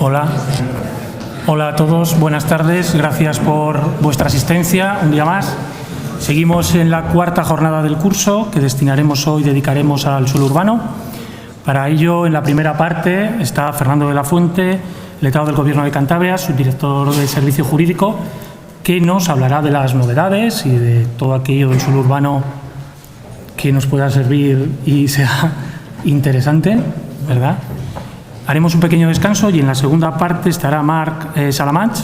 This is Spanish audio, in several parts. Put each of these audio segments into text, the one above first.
Hola. Hola a todos, buenas tardes, gracias por vuestra asistencia un día más. Seguimos en la cuarta jornada del curso que dedicaremos al suelo urbano. Para ello, en la primera parte está Fernando de la Fuente, letrado del Gobierno de Cantabria, subdirector de Servicio Jurídico, que nos hablará de las novedades y de todo aquello del suelo urbano que nos pueda servir y sea interesante, ¿verdad? Haremos un pequeño descanso y en la segunda parte estará Marc Salamach,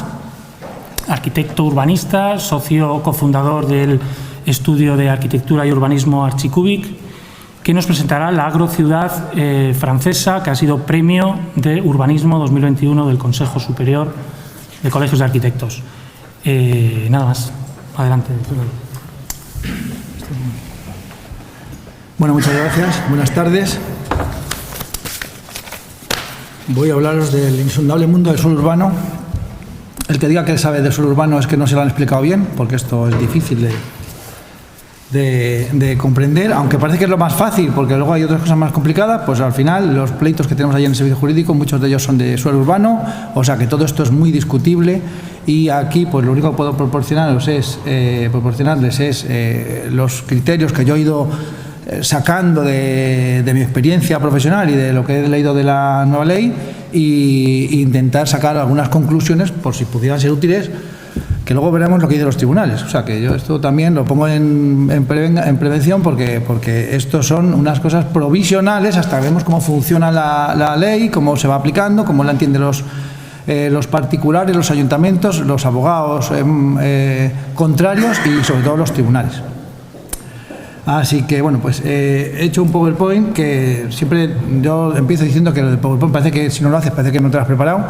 arquitecto urbanista, socio cofundador del estudio de arquitectura y urbanismo Archicubic, que nos presentará la agrociudad francesa que ha sido premio de urbanismo 2021 del Consejo Superior de Colegios de Arquitectos. Nada más. Adelante. Bueno, muchas gracias. Buenas tardes. Voy a hablaros del insondable mundo del suelo urbano. El que diga que sabe del suelo urbano es que no se lo han explicado bien, porque esto es difícil de comprender, aunque parece que es lo más fácil, porque luego hay otras cosas más complicadas. Pues al final los pleitos que tenemos ahí en el servicio jurídico, muchos de ellos son de suelo urbano, o sea que todo esto es muy discutible, y aquí pues lo único que puedo proporcionarles es los criterios que yo he ido sacando de mi experiencia profesional y de lo que he leído de la nueva ley, e intentar sacar algunas conclusiones por si pudieran ser útiles, que luego veremos lo que dicen los tribunales. O sea que yo esto también lo pongo en prevención, porque esto son unas cosas provisionales hasta que vemos cómo funciona la ley, cómo se va aplicando, cómo la entienden los particulares, los ayuntamientos, los abogados contrarios y sobre todo los tribunales. Así que, bueno, pues he hecho un PowerPoint que siempre yo empiezo diciendo que el PowerPoint parece que si no lo haces parece que no te lo has preparado.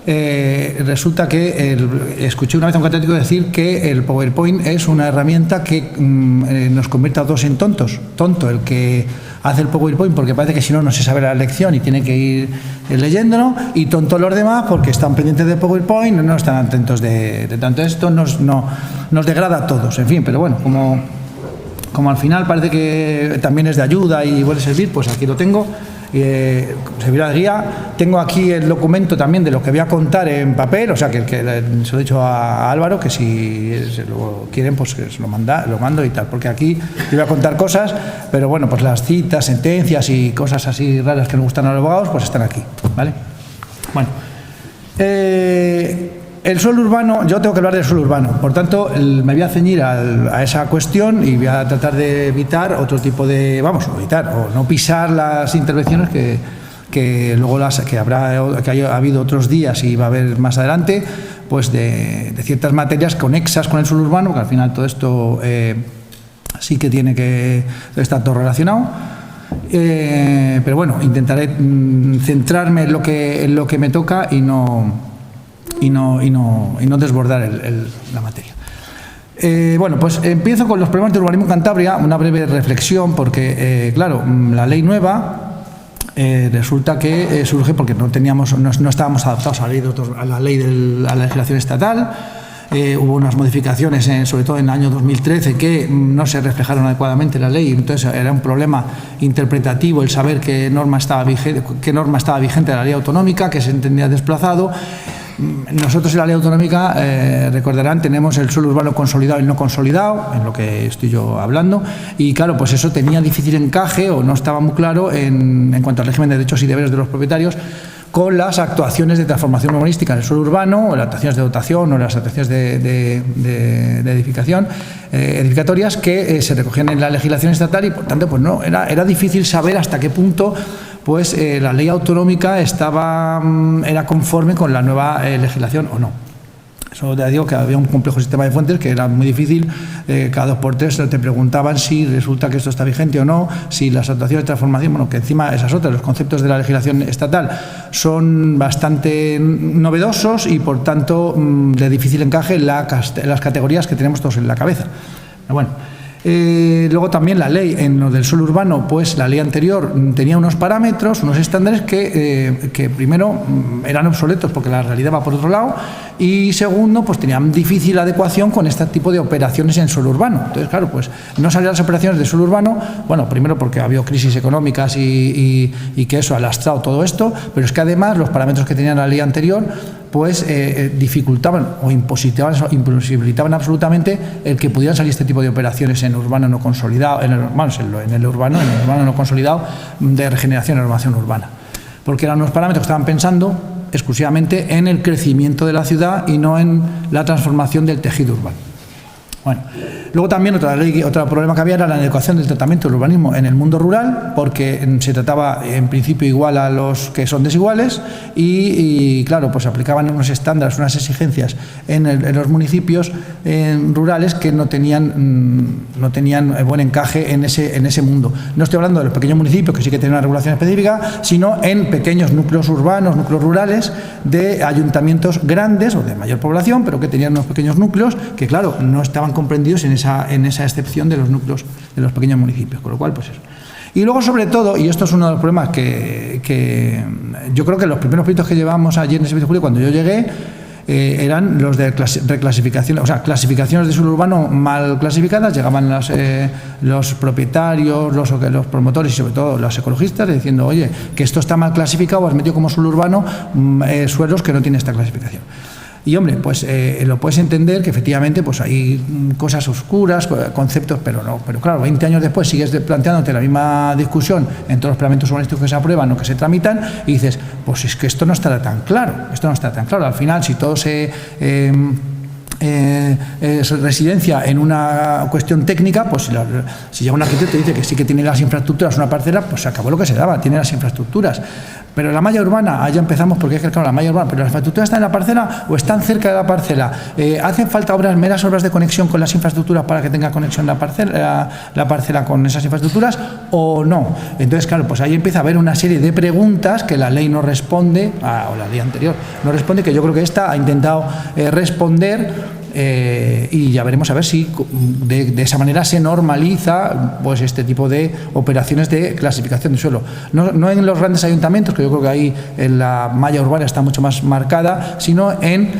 Resulta que escuché una vez a un catedrático decir que el PowerPoint es una herramienta que nos convierte a todos en tontos. Tonto el que hace el PowerPoint porque parece que si no, no se sabe la lección y tiene que ir leyéndolo, y tonto los demás porque están pendientes de PowerPoint, no están atentos de tanto. Esto nos degrada a todos, en fin, pero bueno, como al final parece que también es de ayuda y puede servir, pues aquí lo tengo, servirá de guía. Tengo aquí el documento también de lo que voy a contar en papel, o sea que se lo he dicho a Álvaro, que si se lo quieren pues se lo mando y tal, porque aquí yo voy a contar cosas, pero bueno, pues las citas, sentencias y cosas así raras que nos gustan a los abogados, pues están aquí, ¿vale? Bueno, el suelo urbano, yo tengo que hablar del suelo urbano, por tanto me voy a ceñir a esa cuestión y voy a tratar de evitar otro tipo de, o no pisar las intervenciones que luego ha habido otros días y va a haber más adelante, pues de ciertas materias conexas con el suelo urbano, que al final todo esto sí que tiene que estar todo relacionado. Pero bueno, intentaré centrarme en lo que me toca y no desbordar la materia. Bueno, pues empiezo con los problemas del urbanismo en Cantabria, una breve reflexión, porque, claro, la ley nueva resulta que surge porque no estábamos adaptados a la legislación estatal. Hubo unas modificaciones, sobre todo en el año 2013, que no se reflejaron adecuadamente en la ley, entonces era un problema interpretativo el saber qué norma estaba vigente de la ley autonómica, que se entendía desplazado. Nosotros en la ley autonómica, recordarán, tenemos el suelo urbano consolidado y no consolidado, en lo que estoy yo hablando, y claro, pues eso tenía difícil encaje o no estaba muy claro en cuanto al régimen de derechos y deberes de los propietarios con las actuaciones de transformación urbanística en el suelo urbano, o las actuaciones de dotación o las actuaciones de edificación, edificatorias que se recogían en la legislación estatal, y por tanto pues no, era difícil saber hasta qué punto pues la ley autonómica era conforme con la nueva legislación o no. Eso te digo que había un complejo sistema de fuentes que era muy difícil, cada 2 por 3 te preguntaban si resulta que esto está vigente o no, si las actuaciones de transformación, bueno, que encima esas otras, los conceptos de la legislación estatal son bastante novedosos y por tanto de difícil encaje en las categorías que tenemos todos en la cabeza. Pero bueno, Luego también la ley, en lo del suelo urbano, pues la ley anterior tenía unos parámetros, unos estándares que primero eran obsoletos porque la realidad va por otro lado, y segundo, pues tenían difícil adecuación con este tipo de operaciones en suelo urbano. Entonces, claro, pues no salían las operaciones de suelo urbano, bueno, primero porque había crisis económicas y que eso ha lastrado todo esto, pero es que además los parámetros que tenía la ley anterior pues dificultaban o imposibilitaban absolutamente el que pudieran salir este tipo de operaciones en urbano no consolidado, en el urbano no consolidado de regeneración y renovación urbana, porque eran unos parámetros que estaban pensando exclusivamente en el crecimiento de la ciudad y no en la transformación del tejido urbano. Bueno, luego también otro problema que había era la adecuación del tratamiento del urbanismo en el mundo rural, porque se trataba en principio igual a los que son desiguales y claro, pues aplicaban unos estándares, unas exigencias en los municipios rurales que no tenían buen encaje en ese mundo. No estoy hablando de los pequeños municipios, que sí que tienen una regulación específica, sino en pequeños núcleos urbanos, núcleos rurales de ayuntamientos grandes o de mayor población, pero que tenían unos pequeños núcleos que, claro, no estaban comprendidos en esa excepción de los núcleos de los pequeños municipios, con lo cual, pues eso. Y luego, sobre todo, y esto es uno de los problemas que yo creo que los primeros proyectos que llevamos allí en el servicio jurídico cuando yo llegué eran los de reclasificación, o sea, clasificaciones de suelo urbano mal clasificadas. Llegaban los propietarios, los promotores y sobre todo los ecologistas diciendo, oye, que esto está mal clasificado, has metido como suelo urbano suelos que no tienen esta clasificación. Y hombre, pues lo puedes entender que efectivamente pues hay cosas oscuras, conceptos, pero claro, 20 años después sigues planteándote la misma discusión en todos los planeamientos urbanísticos que se aprueban o que se tramitan y dices, pues es que esto no estará tan claro, Al final, si todo se residencia en una cuestión técnica, pues si llega un arquitecto y dice que sí que tiene las infraestructuras una parcela, pues se acabó lo que se daba, tiene las infraestructuras. Pero la malla urbana, allá empezamos porque es que claro, la malla urbana, pero las infraestructuras están en la parcela o están cerca de la parcela. ¿Hacen falta meras obras de conexión con las infraestructuras para que tenga conexión la parcela con esas infraestructuras o no? Entonces, claro, pues ahí empieza a haber una serie de preguntas que la ley no responde, o la ley anterior no responde, que yo creo que esta ha intentado responder. Y ya veremos a ver si de esa manera se normaliza pues este tipo de operaciones de clasificación de suelo. No en los grandes ayuntamientos, que yo creo que ahí en la malla urbana está mucho más marcada, sino en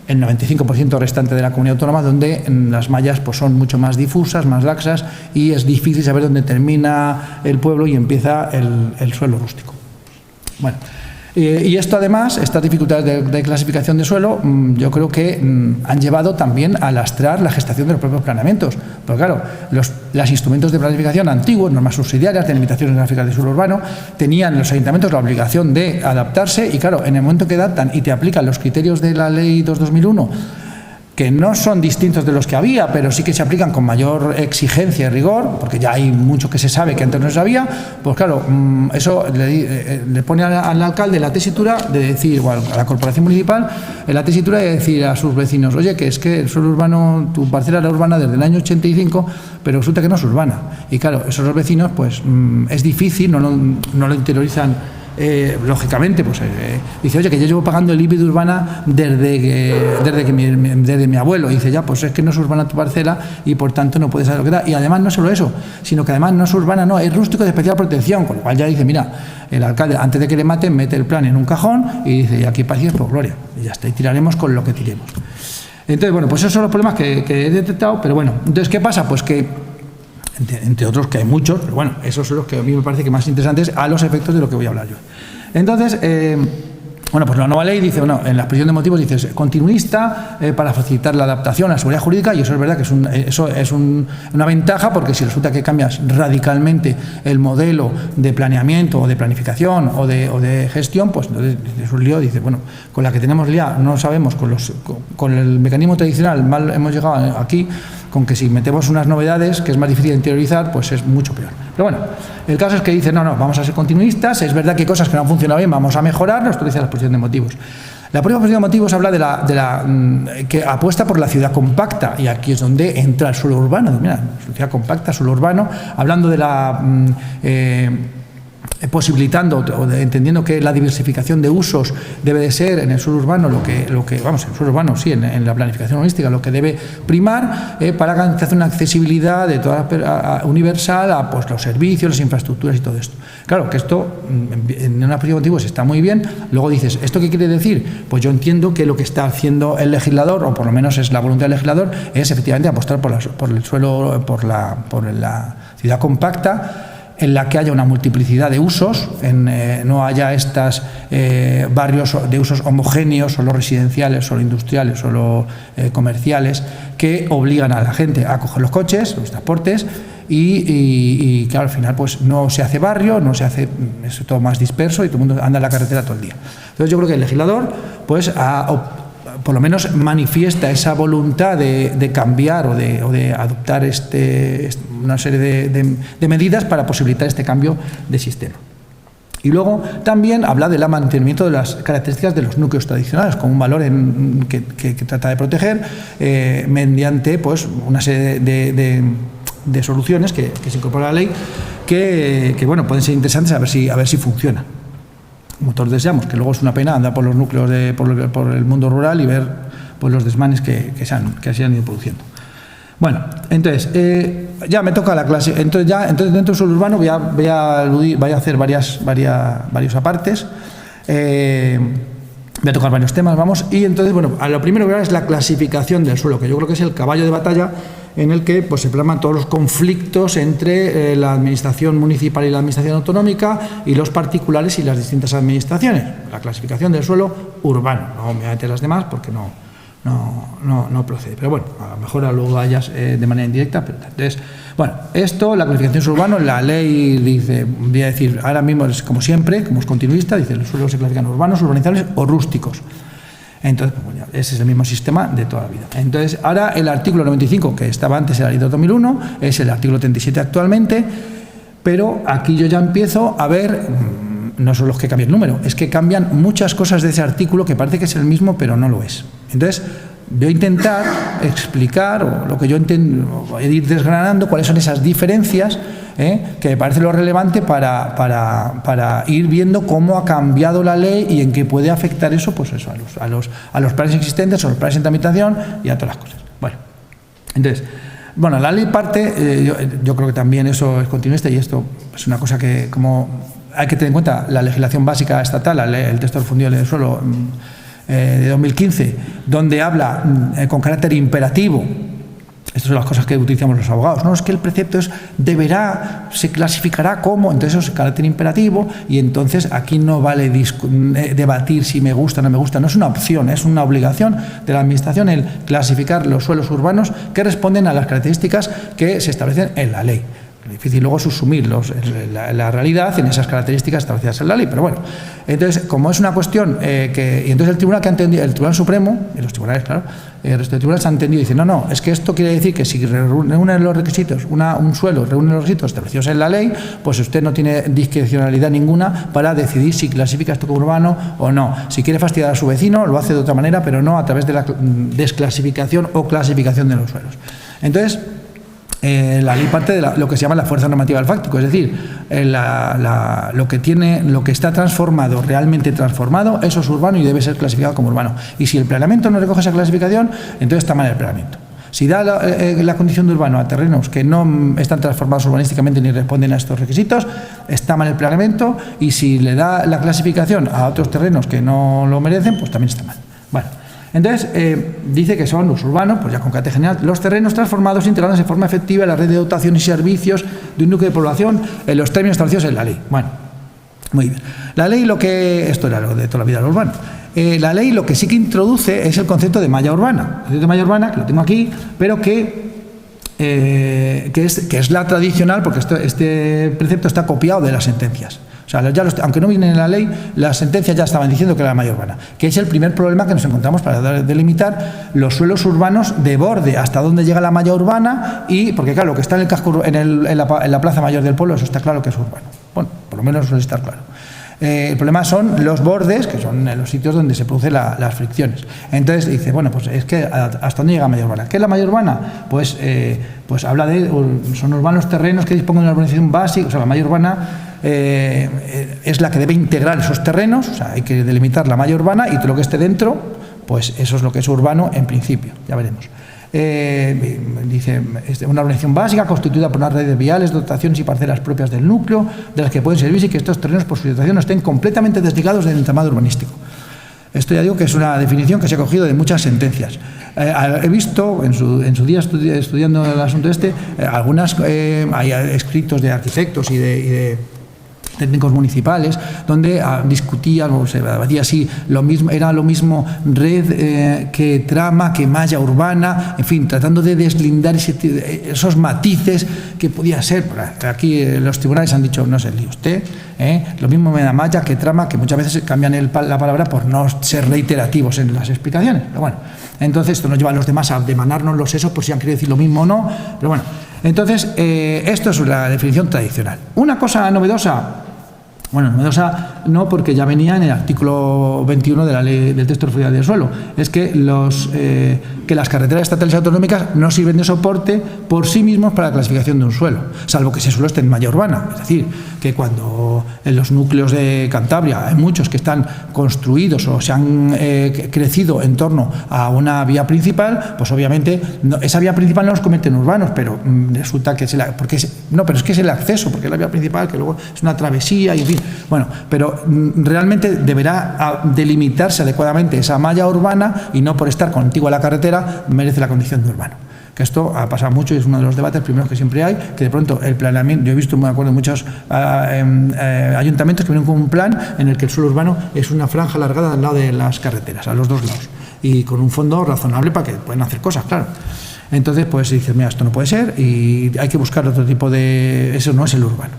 el 95% restante de la comunidad autónoma, donde las mallas pues son mucho más difusas, más laxas, y es difícil saber dónde termina el pueblo y empieza el suelo rústico. Bueno. Y esto además, estas dificultades de clasificación de suelo, yo creo que han llevado también a lastrar la gestación de los propios planeamientos. Porque claro, los instrumentos de planificación antiguos, normas subsidiarias, delimitaciones gráficas de suelo urbano, tenían los ayuntamientos la obligación de adaptarse y claro, en el momento que adaptan y te aplican los criterios de la ley 2/2001, que no son distintos de los que había, pero sí que se aplican con mayor exigencia y rigor, porque ya hay mucho que se sabe que antes no se sabía, pues claro, eso le pone al alcalde la tesitura de decir, o a la corporación municipal, la tesitura de decir a sus vecinos, oye, que es que el suelo urbano, tu parcela era urbana desde el año 85, pero resulta que no es urbana. Y claro, esos vecinos, pues es difícil, no lo interiorizan. Lógicamente, pues dice, oye, que yo llevo pagando el IBI de urbana desde mi abuelo. Y dice, ya, pues es que no es urbana tu parcela y por tanto no puedes saber lo que da. Y además no solo eso, sino que además no es urbana, no, es rústico de especial protección. Con lo cual ya dice, mira, el alcalde, antes de que le maten, mete el plan en un cajón y dice, y aquí paz y por gloria. Y ya está, y tiraremos con lo que tiremos. Entonces, bueno, pues esos son los problemas que he detectado. Pero bueno, entonces, ¿qué pasa? Pues que entre otros, que hay muchos, pero bueno, esos son los que a mí me parece que más interesantes a los efectos de lo que voy a hablar yo. Entonces, bueno, pues la nueva ley dice, bueno, en la exposición de motivos dice continuista para facilitar la adaptación a la seguridad jurídica, y eso es verdad que eso es una ventaja, porque si resulta que cambias radicalmente el modelo de planeamiento o de planificación o de gestión, pues entonces es un lío. Dice, bueno, con la que tenemos liado no sabemos, con el mecanismo tradicional mal hemos llegado aquí, con que si metemos unas novedades que es más difícil de interiorizar, pues es mucho peor. Pero bueno, el caso es que dice, no, vamos a ser continuistas, es verdad que hay cosas que no han funcionado bien, vamos a mejorarlo, esto dice la exposición de motivos. La propia exposición de motivos habla que apuesta por la ciudad compacta, y aquí es donde entra el suelo urbano. Mira, ciudad compacta, suelo urbano, hablando de posibilitando o entendiendo que la diversificación de usos debe de ser en el suelo urbano lo que vamos, en el suelo urbano sí, en la planificación urbanística lo que debe primar para garantizar una accesibilidad de toda universal a pues, los servicios, las infraestructuras y todo esto. Claro que esto en una perspectiva antigua está muy bien, luego dices, ¿esto qué quiere decir? Pues yo entiendo que lo que está haciendo el legislador, o por lo menos es la voluntad del legislador, es efectivamente apostar por el suelo, por la ciudad compacta, en la que haya una multiplicidad de usos, no haya estos barrios de usos homogéneos, solo residenciales, solo industriales, solo comerciales, que obligan a la gente a coger los coches, los transportes, y claro, al final pues no se hace barrio, no se hace, es todo más disperso y todo el mundo anda en la carretera todo el día. Entonces yo creo que el legislador pues por lo menos manifiesta esa voluntad de cambiar o de adoptar una serie de medidas para posibilitar este cambio de sistema. Y luego también habla del mantenimiento de las características de los núcleos tradicionales como un valor que trata de proteger mediante pues, una serie de soluciones que se incorpora a la ley que bueno, pueden ser interesantes a ver si funcionan. Como todos deseamos, que luego es una pena andar por los núcleos por el mundo rural y ver pues, los desmanes que se han ido produciendo. Bueno, entonces, ya me toca la clase. Entonces dentro del suelo urbano voy a hacer varios apartes. Voy a tocar varios temas, vamos. Y entonces, bueno, a lo primero que voy a hablar es la clasificación del suelo, que yo creo que es el caballo de batalla en el que pues, se plasman todos los conflictos entre la administración municipal y la administración autonómica y los particulares y las distintas administraciones. La clasificación del suelo urbano. No me voy a meter las demás porque no procede. Pero bueno, a lo mejor luego hayas de manera indirecta. Pero, entonces, bueno, la clasificación del suelo urbano, la ley dice, voy a decir, ahora mismo es como siempre, como es continuista, dice los suelos se clasifican urbanos, urbanizables o rústicos. Entonces, pues, bueno, ese es el mismo sistema de toda la vida. Entonces, ahora el artículo 95, que estaba antes en la ley de 2001, es el artículo 37 actualmente, pero aquí yo ya empiezo a ver, no son los que cambian el número, es que cambian muchas cosas de ese artículo que parece que es el mismo, pero no lo es. Entonces, voy a intentar explicar, o lo que yo entiendo, voy a ir desgranando cuáles son esas diferencias, que me parece lo relevante para ir viendo cómo ha cambiado la ley y en qué puede afectar eso, pues eso, a los planes existentes, a los planes en tramitación y a todas las cosas. Bueno, entonces, bueno, la ley parte, yo creo que también eso es continuista y esto es una cosa que como hay que tener en cuenta la legislación básica estatal, el texto refundido del suelo de 2015, donde habla con carácter imperativo. Estas son las cosas que utilizamos los abogados. No es que el precepto se clasificará como, entonces eso es carácter imperativo y entonces aquí no vale debatir si me gusta o no me gusta. No es una opción, es una obligación de la administración el clasificar los suelos urbanos que responden a las características que se establecen en la ley. Es difícil luego subsumir la realidad en esas características establecidas en la ley, pero bueno. Entonces, como es una cuestión y entonces el Tribunal Supremo, y los tribunales, claro, el resto de tribunales han entendido y dicen, no, es que esto quiere decir que si reúne los requisitos, un suelo reúne los requisitos establecidos en la ley, pues usted no tiene discrecionalidad ninguna para decidir si clasifica esto como urbano o no. Si quiere fastidiar a su vecino, lo hace de otra manera, pero no a través de la desclasificación o clasificación de los suelos. Entonces, la ley parte de lo que se llama la fuerza normativa del fáctico, es decir, lo que está transformado, realmente transformado, eso es urbano y debe ser clasificado como urbano. Y si el planeamiento no recoge esa clasificación, entonces está mal el planeamiento. Si da la condición de urbano a terrenos que no están transformados urbanísticamente ni responden a estos requisitos, está mal el planeamiento, y si le da la clasificación a otros terrenos que no lo merecen, pues también está mal. Bueno. Entonces, dice que son los urbanos, pues ya con carácter general, los terrenos transformados integrados de forma efectiva en la red de dotación y servicios de un núcleo de población en los términos establecidos en la ley. Bueno, muy bien. La ley esto era lo de toda la vida del urbano. La ley lo que sí que introduce es el concepto de malla urbana. El concepto de malla urbana, que lo tengo aquí, pero que es la tradicional, porque este precepto está copiado de las sentencias. O sea, aunque no viene en la ley, las sentencias ya estaban diciendo que era la malla urbana, que es el primer problema que nos encontramos para delimitar los suelos urbanos de borde, hasta dónde llega la malla urbana, y porque claro, lo que está en el casco, en la plaza mayor del pueblo, eso está claro que es urbano. Bueno, por lo menos suele estar claro. El problema son los bordes, que son los sitios donde se producen las fricciones. Entonces dice, bueno, pues es que ¿hasta dónde llega la malla urbana? ¿Qué es la malla urbana? Pues habla son urbanos terrenos que dispongan de una urbanización básica, o sea, la malla urbana es la que debe integrar esos terrenos, o sea, hay que delimitar la malla urbana y todo lo que esté dentro, pues eso es lo que es urbano en principio, ya veremos. Dice, una organización básica constituida por unas redes viales, dotaciones y parcelas propias del núcleo, de las que pueden servirse y que estos terrenos por su situación no estén completamente desligados del entramado urbanístico. Esto ya digo que es una definición que se ha cogido de muchas sentencias. He visto en su día estudiando el asunto hay escritos de arquitectos y de técnicos municipales donde discutían o se debatía si era lo mismo red que trama, que malla urbana, en fin, tratando de deslindar esos matices que podía ser. Aquí los tribunales han dicho, no se líe usted, lo mismo me da malla que trama, que muchas veces cambian la palabra por no ser reiterativos en las explicaciones. Pero bueno, entonces esto nos lleva a los demás a demandárnoslos eso por si han querido decir lo mismo o no. Pero bueno, entonces esto es la definición tradicional. Una cosa novedosa. Bueno, novedosa no, porque ya venía en el artículo 21 de la ley del texto de propiedad del suelo. Es que las carreteras estatales y autonómicas no sirven de soporte por sí mismos para la clasificación de un suelo, salvo que ese suelo esté en malla urbana. Es decir, que cuando en los núcleos de Cantabria hay muchos que están construidos o se han crecido en torno a una vía principal, pues obviamente esa vía principal no los convierte en urbanos, pero resulta que es el acceso, porque es la vía principal, que luego es una travesía y en fin. Bueno, pero realmente deberá delimitarse adecuadamente esa malla urbana y no por estar contigua a la carretera merece la condición de urbano. Que esto ha pasado mucho y es uno de los debates primeros que siempre hay, que de pronto el planeamiento, yo he visto, me acuerdo, muchos ayuntamientos que vienen con un plan en el que el suelo urbano es una franja alargada al lado de las carreteras, a los dos lados, y con un fondo razonable para que puedan hacer cosas, claro. Entonces, pues dices, mira, esto no puede ser y hay que buscar otro tipo de... Eso no es el urbano.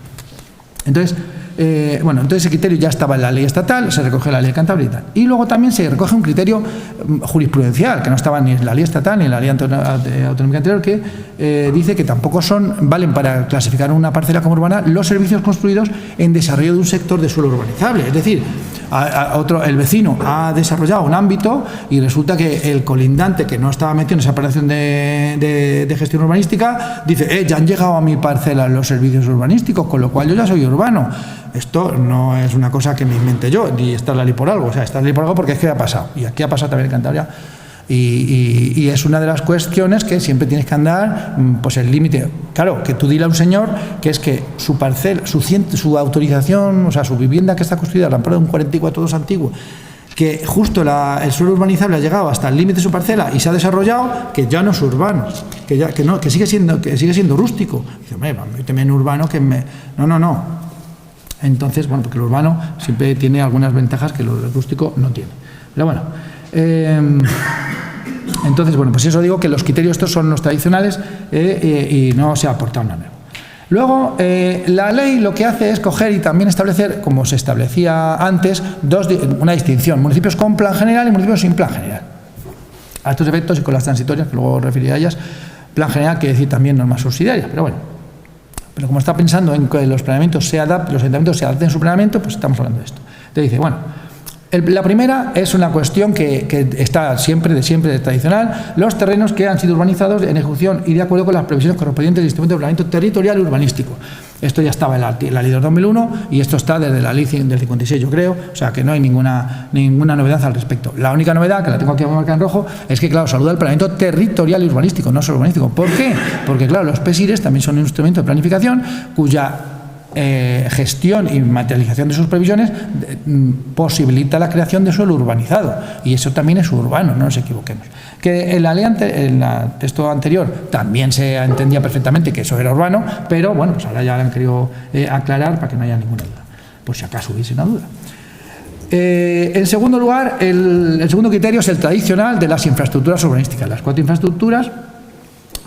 Entonces, entonces ese criterio ya estaba en la ley estatal, se recoge en la ley de Cantabria y tal. Y luego también se recoge un criterio jurisprudencial, que no estaba ni en la ley estatal ni en la ley autonómica anterior, que dice que tampoco valen para clasificar una parcela como urbana los servicios construidos en desarrollo de un sector de suelo urbanizable. Es decir, el vecino ha desarrollado un ámbito y resulta que el colindante que no estaba metido en esa operación de gestión urbanística dice, ya han llegado a mi parcela los servicios urbanísticos, con lo cual yo ya soy urbano. Esto no es una cosa que me inventé yo, ni está en la ley por algo, o sea, está en la ley por algo porque es que ha pasado, y aquí ha pasado también en Cantabria, y es una de las cuestiones que siempre tienes que andar, pues el límite. Claro, que tú dile a un señor que es que su parcela, su autorización, o sea, su vivienda que está construida al amparo de un 44.2 antiguo, que justo el suelo urbanizable ha llegado hasta el límite de su parcela y se ha desarrollado, que ya no es urbano, que sigue siendo rústico. Dice, hombre, méteme en urbano que No. Entonces, bueno, porque el urbano siempre tiene algunas ventajas que el rústico no tiene. Pero bueno, entonces, bueno, pues eso digo que los criterios estos son los tradicionales y no se ha aportado nada nuevo. Luego, la ley lo que hace es coger y también establecer, como se establecía antes, una distinción: municipios con plan general y municipios sin plan general. A estos efectos y con las transitorias, que luego referiré a ellas, plan general quiere decir también normas subsidiarias, pero bueno. Pero como está pensando en que los ayuntamientos se adapten su planeamiento, pues estamos hablando de esto. Entonces dice, bueno, la primera es una cuestión que está siempre tradicional: los terrenos que han sido urbanizados en ejecución y de acuerdo con las previsiones correspondientes del instrumento de planeamiento territorial y urbanístico. Esto ya estaba en la ley del 2001 y esto está desde la ley del 56, yo creo, o sea que no hay ninguna novedad al respecto. La única novedad, que la tengo aquí marcada en rojo, es que, claro, saluda el planeamiento territorial y urbanístico, no solo urbanístico. ¿Por qué? Porque, claro, los PESIRES también son un instrumento de planificación cuya gestión y materialización de sus previsiones posibilita la creación de suelo urbanizado, y eso también es urbano, no nos equivoquemos. Que en la ley en el texto anterior también se entendía perfectamente que eso era urbano, pero bueno, pues ahora ya lo han querido aclarar para que no haya ninguna duda, por si acaso hubiese una duda. En segundo lugar, el segundo criterio es el tradicional de las infraestructuras urbanísticas, las 4 infraestructuras,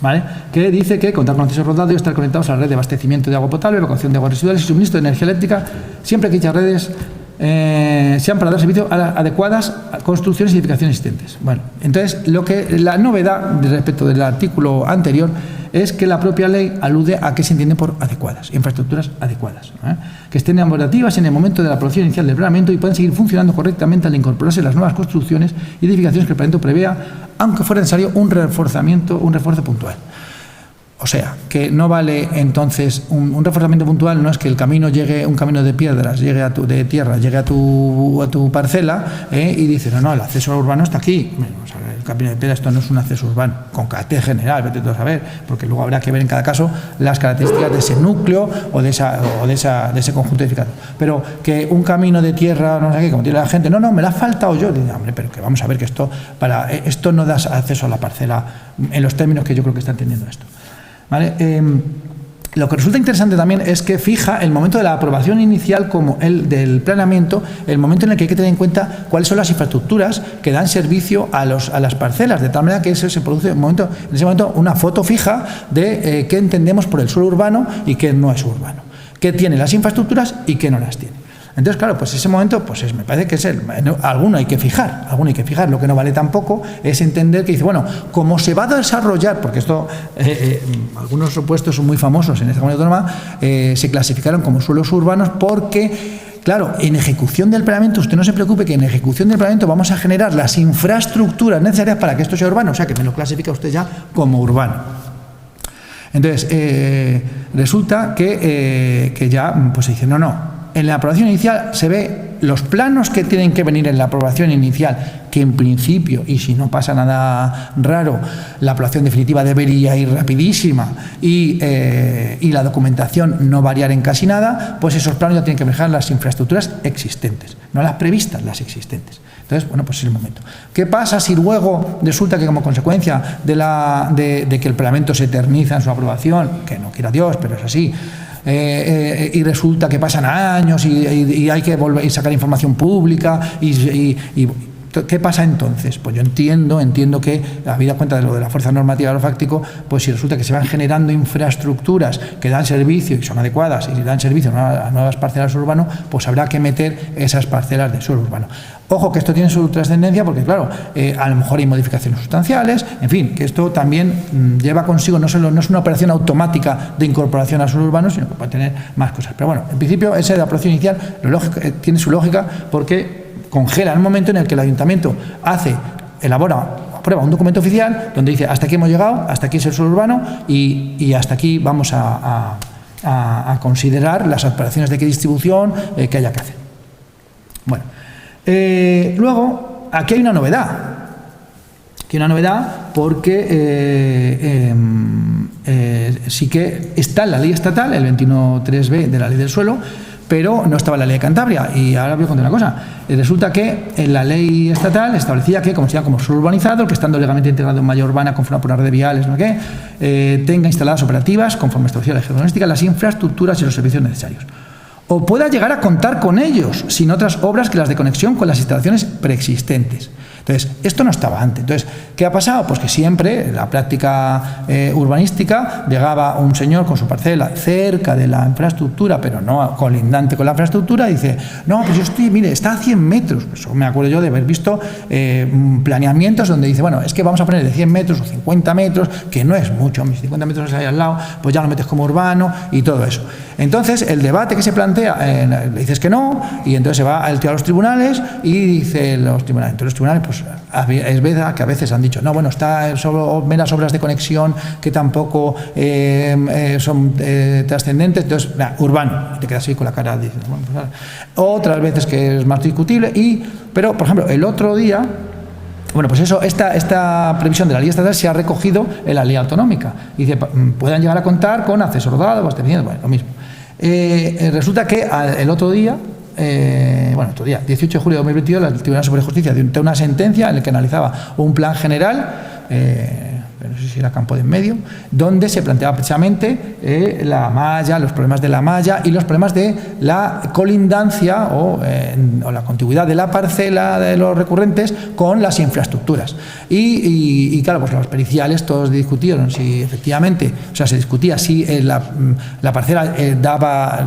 ¿vale?, que dice que contar con acceso rodado y estar conectados a la red de abastecimiento de agua potable, evacuación de aguas residuales y suministro de energía eléctrica, siempre que dichas redes sean para dar servicio a las adecuadas construcciones y edificaciones existentes. Bueno, entonces la novedad respecto del artículo anterior es que la propia ley alude a qué se entiende por adecuadas, infraestructuras adecuadas, que estén operativas en el momento de la aprobación inicial del planeamiento y pueden seguir funcionando correctamente al incorporarse las nuevas construcciones y edificaciones que el planeamiento prevea, aunque fuera necesario un refuerzo puntual. O sea, que no vale entonces un reforzamiento puntual, no es que el camino llegue, un camino de piedras, de tierra, llegue a tu parcela y dices, no, el acceso urbano está aquí. Bueno, o sea, el camino de piedras, esto no es un acceso urbano, con carácter general, vete tú a saber, porque luego habrá que ver en cada caso las características de ese núcleo o de ese conjunto edificado. Pero que un camino de tierra, no sé qué, como tiene la gente, no, me la ha faltado yo. Digo, hombre, pero que vamos a ver que esto no da acceso a la parcela en los términos que yo creo que está entendiendo esto. ¿Vale? Lo que resulta interesante también es que fija el momento de la aprobación inicial como el del planeamiento, el momento en el que hay que tener en cuenta cuáles son las infraestructuras que dan servicio a las parcelas, de tal manera que se produce en ese momento una foto fija de qué entendemos por el suelo urbano y qué no es urbano, qué tiene las infraestructuras y qué no las tiene. Entonces, claro, pues ese momento, pues me parece que alguno hay que fijar. Lo que no vale tampoco es entender que dice, bueno, como se va a desarrollar, porque esto, algunos supuestos son muy famosos en esta comunidad autónoma, se clasificaron como suelos urbanos porque, claro, en ejecución del planeamiento, usted no se preocupe que en ejecución del planeamiento vamos a generar las infraestructuras necesarias para que esto sea urbano, o sea que me lo clasifica usted ya como urbano. Entonces, resulta que ya pues se dice, no. En la aprobación inicial se ve los planos que tienen que venir en la aprobación inicial, que en principio, y si no pasa nada raro, la aprobación definitiva debería ir rapidísima y la documentación no variar en casi nada, pues esos planos ya tienen que manejar las infraestructuras existentes, no las previstas, las existentes. Entonces, bueno, pues es el momento. ¿Qué pasa si luego resulta que como consecuencia de que el planeamiento se eterniza en su aprobación, que no quiera Dios, pero es así, y resulta que pasan años y hay que volver y sacar información pública y ¿qué pasa entonces? Pues yo entiendo que, habida cuenta de lo de la fuerza normativa de lo fáctico, pues si resulta que se van generando infraestructuras que dan servicio y son adecuadas y dan servicio a nuevas parcelas urbanas, pues habrá que meter esas parcelas de suelo urbano. Ojo que esto tiene su trascendencia porque, claro, a lo mejor hay modificaciones sustanciales, en fin, que esto también lleva consigo, no es una operación automática de incorporación al suelo urbano, sino que puede tener más cosas. Pero bueno, en principio, esa de la aprobación inicial tiene su lógica porque congela el momento en el que el ayuntamiento aprueba un documento oficial donde dice hasta aquí hemos llegado, hasta aquí es el suelo urbano y hasta aquí vamos a considerar las operaciones de distribución que haya que hacer. Bueno, luego aquí hay una novedad. Porque sí que está en la ley estatal, el 21.3b de la ley del suelo, pero no estaba en la ley de Cantabria. Y ahora voy a contar una cosa. Resulta que en la ley estatal establecía que, como se llama como suelo urbanizado, el que estando legalmente integrado en malla urbana conforme por una red de viales, tenga instaladas operativas, conforme establecía la urbanística, las infraestructuras y los servicios necesarios. O pueda llegar a contar con ellos, sin otras obras que las de conexión con las instalaciones preexistentes. Entonces, esto no estaba antes. Entonces, ¿qué ha pasado? Pues que siempre en la práctica urbanística llegaba un señor con su parcela cerca de la infraestructura, pero no colindante con la infraestructura, y dice, no, pues yo está a 100 metros. Pues me acuerdo yo de haber visto planeamientos donde dice, bueno, es que vamos a poner de 100 metros o 50 metros, que no es mucho, mis 50 metros ahí al lado, pues ya lo metes como urbano y todo eso. Entonces, el debate que se plantea, le dices que no, y entonces se va a los tribunales y dice los tribunales, pues es verdad que a veces han dicho, no, bueno, está solo meras obras de conexión que tampoco son trascendentes, entonces, urbano, y te quedas así con la cara diciendo, bueno, pues, otras veces que es más discutible, pero, por ejemplo, el otro día, bueno, pues eso, esta previsión de la ley estatal se ha recogido en la ley autonómica, y dice, puedan llegar a contar con acceso rodado, abastecimiento, bueno, lo mismo. Resulta que el otro día, 18 de julio de 2022, el Tribunal Superior de Justicia dio una sentencia en la que analizaba un plan general, no sé si era Campo de en Medio, donde se planteaba precisamente la malla, los problemas de la malla y los problemas de la colindancia o la contigüidad de la parcela de los recurrentes con las infraestructuras. Y claro, pues los periciales todos discutieron si efectivamente, se discutía si la parcela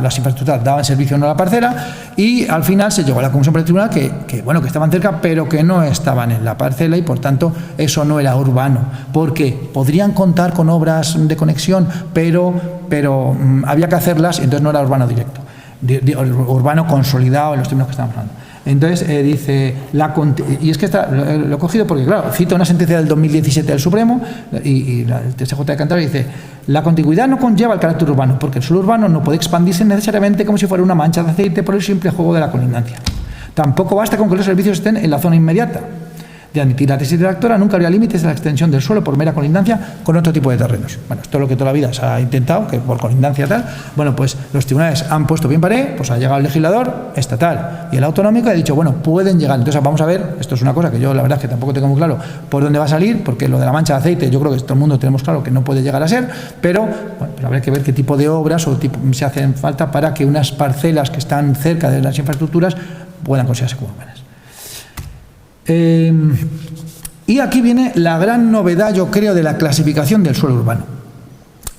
las infraestructuras daban servicio o no a la parcela, y al final se llegó a la conclusión por el tribunal que estaban cerca, pero que no estaban en la parcela y por tanto eso no era urbano, porque podrían contar con obras de conexión, pero había que hacerlas, entonces no era urbano directo. urbano consolidado en los términos que estamos hablando. Entonces dice, y es que lo he cogido porque, claro, cita una sentencia del 2017 del Supremo y el TSJ de Cantabria dice: la contigüidad no conlleva el carácter urbano, porque el suelo urbano no puede expandirse necesariamente como si fuera una mancha de aceite por el simple juego de la colindancia. Tampoco basta con que los servicios estén en la zona inmediata. De admitir la tesis redactora, nunca habría límites de la extensión del suelo por mera colindancia con otro tipo de terrenos. Bueno, esto es lo que toda la vida se ha intentado, que por colindancia tal. Bueno, pues los tribunales han puesto bien paré, pues ha llegado el legislador estatal y el autonómico y ha dicho, bueno, pueden llegar. Entonces vamos a ver, esto es una cosa que yo la verdad es que tampoco tengo muy claro por dónde va a salir, porque lo de la mancha de aceite yo creo que todo el mundo tenemos claro que no puede llegar a ser, pero bueno, pues habrá que ver qué tipo de obras o se hacen falta para que unas parcelas que están cerca de las infraestructuras puedan considerarse como urbanas. Y aquí viene la gran novedad, yo creo, de la clasificación del suelo urbano.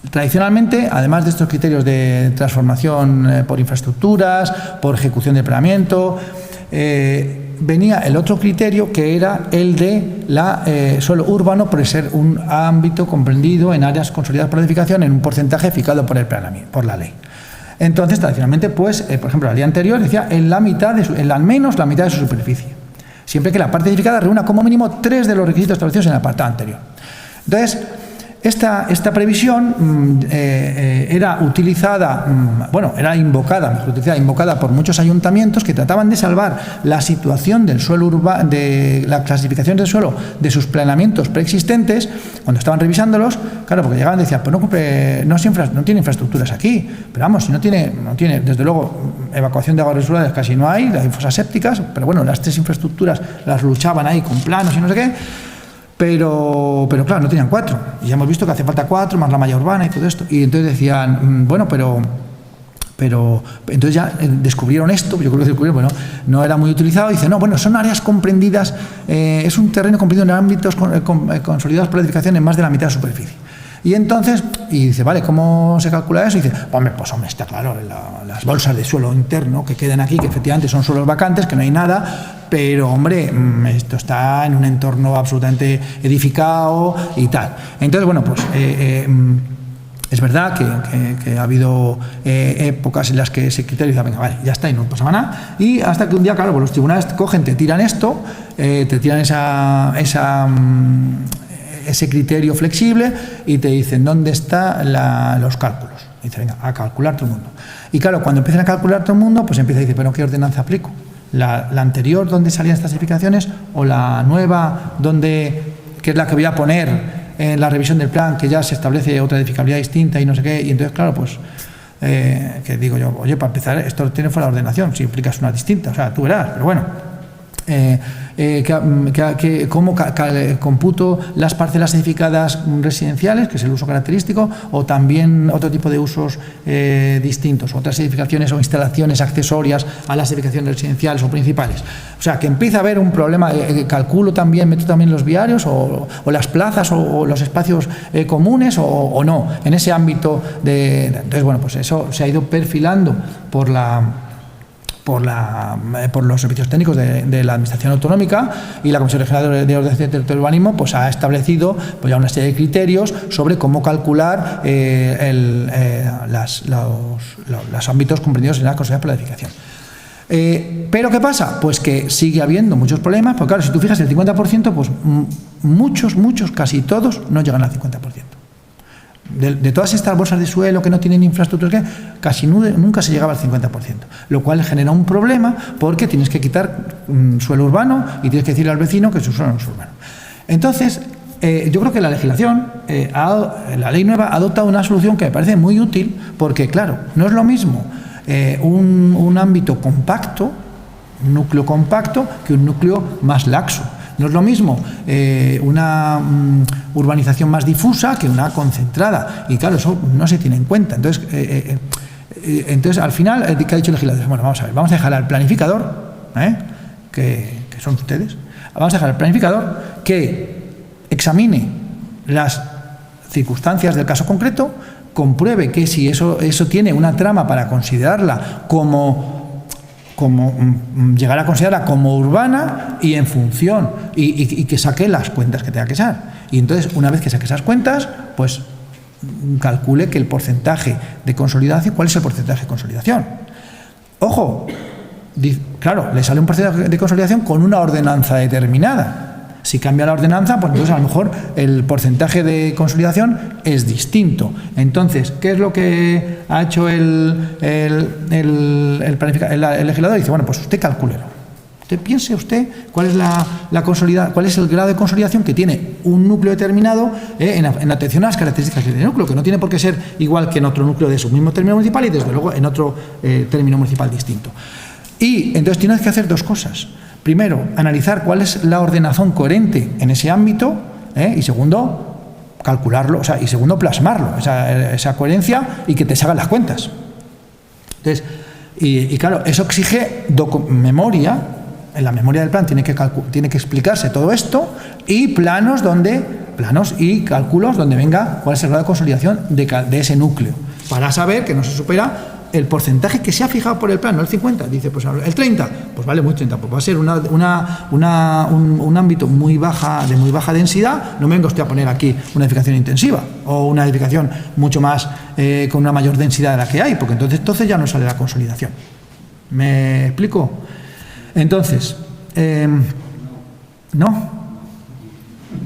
Tradicionalmente, además de estos criterios de transformación por infraestructuras, por ejecución de planeamiento, venía el otro criterio, que era el de suelo urbano por ser un ámbito comprendido en áreas consolidadas por la edificación en un porcentaje fijado por el planeamiento, por la ley. Entonces, tradicionalmente, pues, por ejemplo, la ley anterior decía al menos la mitad de su superficie, siempre que la parte edificada reúna como mínimo 3 de los requisitos establecidos en el apartado anterior. Entonces, esta previsión era utilizada, era invocada por muchos ayuntamientos que trataban de salvar la situación del suelo urbano, de la clasificación del suelo de sus planeamientos preexistentes, cuando estaban revisándolos, claro, porque llegaban y decían, pues no tiene infraestructuras aquí, pero vamos, si no tiene, desde luego, evacuación de aguas residuales casi no hay fosas sépticas, pero bueno, las 3 infraestructuras las luchaban ahí con planos y no sé qué. Pero claro, no tenían 4. Y ya hemos visto que hace falta 4, más la malla urbana y todo esto. Y entonces decían, bueno, pero entonces ya descubrieron esto, yo creo que descubrieron, no era muy utilizado. Y dice, no, bueno, son áreas comprendidas, es un terreno comprendido en ámbitos consolidados por la edificación en más de la mitad de la superficie. Y entonces, dice, vale, ¿cómo se calcula eso? Y dice, hombre, está claro, las bolsas de suelo interno que quedan aquí, que efectivamente son suelos vacantes, que no hay nada, pero, hombre, esto está en un entorno absolutamente edificado y tal. Entonces, bueno, pues es verdad que ha habido épocas en las que ese criterio dice, venga, vale, ya está y no pasa nada. Y hasta que un día, claro, pues los tribunales cogen, te tiran esto, te tiran ese criterio flexible y te dicen dónde están los cálculos. Y dice, venga, a calcular todo el mundo. Y claro, cuando empiezan a calcular todo el mundo, pues empieza a decir, pero ¿qué ordenanza aplico? ¿La anterior donde salían estas edificaciones o la nueva que es la que voy a poner en la revisión del plan, que ya se establece otra edificabilidad distinta y no sé qué? Y entonces, claro, pues que digo yo, oye, para empezar, esto tiene fuera de ordenación, si aplicas una distinta, o sea, tú verás, pero bueno. Cómo computo las parcelas edificadas residenciales, que es el uso característico, o también otro tipo de usos distintos, otras edificaciones o instalaciones accesorias a las edificaciones residenciales o principales. O sea, que empieza a haber un problema, meto también los viarios o las plazas o los espacios comunes o no, en ese ámbito entonces, bueno, pues eso se ha ido perfilando por los servicios técnicos de la Administración Autonómica, y la Comisión Regional de Ordenación Territorial y Urbanismo pues ha establecido pues ya una serie de criterios sobre cómo calcular los ámbitos comprendidos en la Consejería por la Edificación. Pero ¿qué pasa? Pues que sigue habiendo muchos problemas, porque claro, si tú fijas el 50%, pues muchos, casi todos no llegan al 50%. De todas estas bolsas de suelo que no tienen infraestructuras, casi nunca se llegaba al 50%, lo cual genera un problema porque tienes que quitar suelo urbano y tienes que decirle al vecino que su suelo no es urbano. Entonces, yo creo que la legislación, la ley nueva, ha adoptado una solución que me parece muy útil, porque, claro, no es lo mismo un ámbito compacto, un núcleo compacto, que un núcleo más laxo. No es lo mismo una urbanización más difusa que una concentrada. Y claro, eso no se tiene en cuenta. Entonces al final, ¿qué ha dicho el legislador? Bueno, vamos a ver, vamos a dejar al planificador, que son ustedes, vamos a dejar al planificador que examine las circunstancias del caso concreto, compruebe que si eso tiene una trama para considerarla como llegar a considerarla como urbana, y en función y que saque las cuentas que tenga que sacar. Y entonces, una vez que saque esas cuentas, pues calcule que el porcentaje de consolidación, ¿cuál es el porcentaje de consolidación? Ojo, claro, le sale un porcentaje de consolidación con una ordenanza determinada. Si cambia la ordenanza, pues entonces a lo mejor el porcentaje de consolidación es distinto. Entonces, ¿qué es lo que ha hecho el legislador? Dice, bueno, pues usted calcúlelo. Usted piense cuál es cuál es el grado de consolidación que tiene un núcleo determinado en atención a las características del núcleo, que no tiene por qué ser igual que en otro núcleo de su mismo término municipal y desde luego en otro término municipal distinto. Y entonces tienes que hacer dos cosas. Primero, analizar cuál es la ordenación coherente en ese ámbito y segundo, calcularlo, y segundo, plasmarlo, esa coherencia y que te salgan las cuentas. Entonces, y claro, eso exige memoria. En la memoria del plan tiene que explicarse todo esto y planos y cálculos donde venga cuál es el grado de consolidación de ese núcleo, para saber que no se supera el porcentaje que se ha fijado por el plan, no el 50, dice, pues el 30, pues vale, muy 30, pues va a ser un ámbito de muy baja densidad, no me venga usted a poner aquí una edificación intensiva o una edificación mucho más, con una mayor densidad de la que hay, porque entonces ya no sale la consolidación. ¿Me explico? Entonces, no.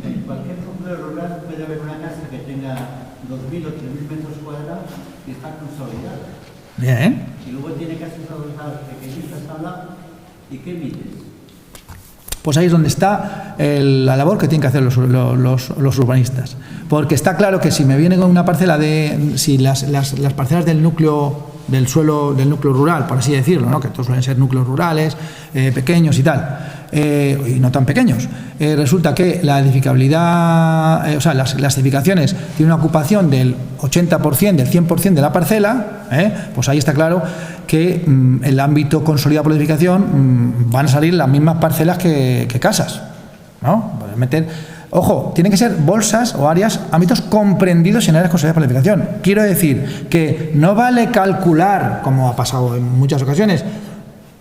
En cualquier núcleo rural puede haber una casa que tenga 2.000 o 3.000 metros cuadrados y está consolidada. Bien. Y luego tiene casas adoscadas pequeñitas al lado. ¿Y qué mides? Pues ahí es donde está la labor que tienen que hacer los urbanistas. Porque está claro que si me viene con una parcela si las parcelas del núcleo del núcleo rural, por así decirlo, ¿no? Que todos suelen ser núcleos rurales, pequeños y tal, y no tan pequeños, resulta que la edificabilidad, las edificaciones tienen una ocupación del 80%, del 100% de la parcela, pues ahí está claro que el ámbito consolidado por la edificación van a salir las mismas parcelas que casas, ¿no? Puedes meter. Ojo, tienen que ser bolsas o áreas, ámbitos comprendidos en áreas consolidadas por la edificación. Quiero decir que no vale calcular, como ha pasado en muchas ocasiones,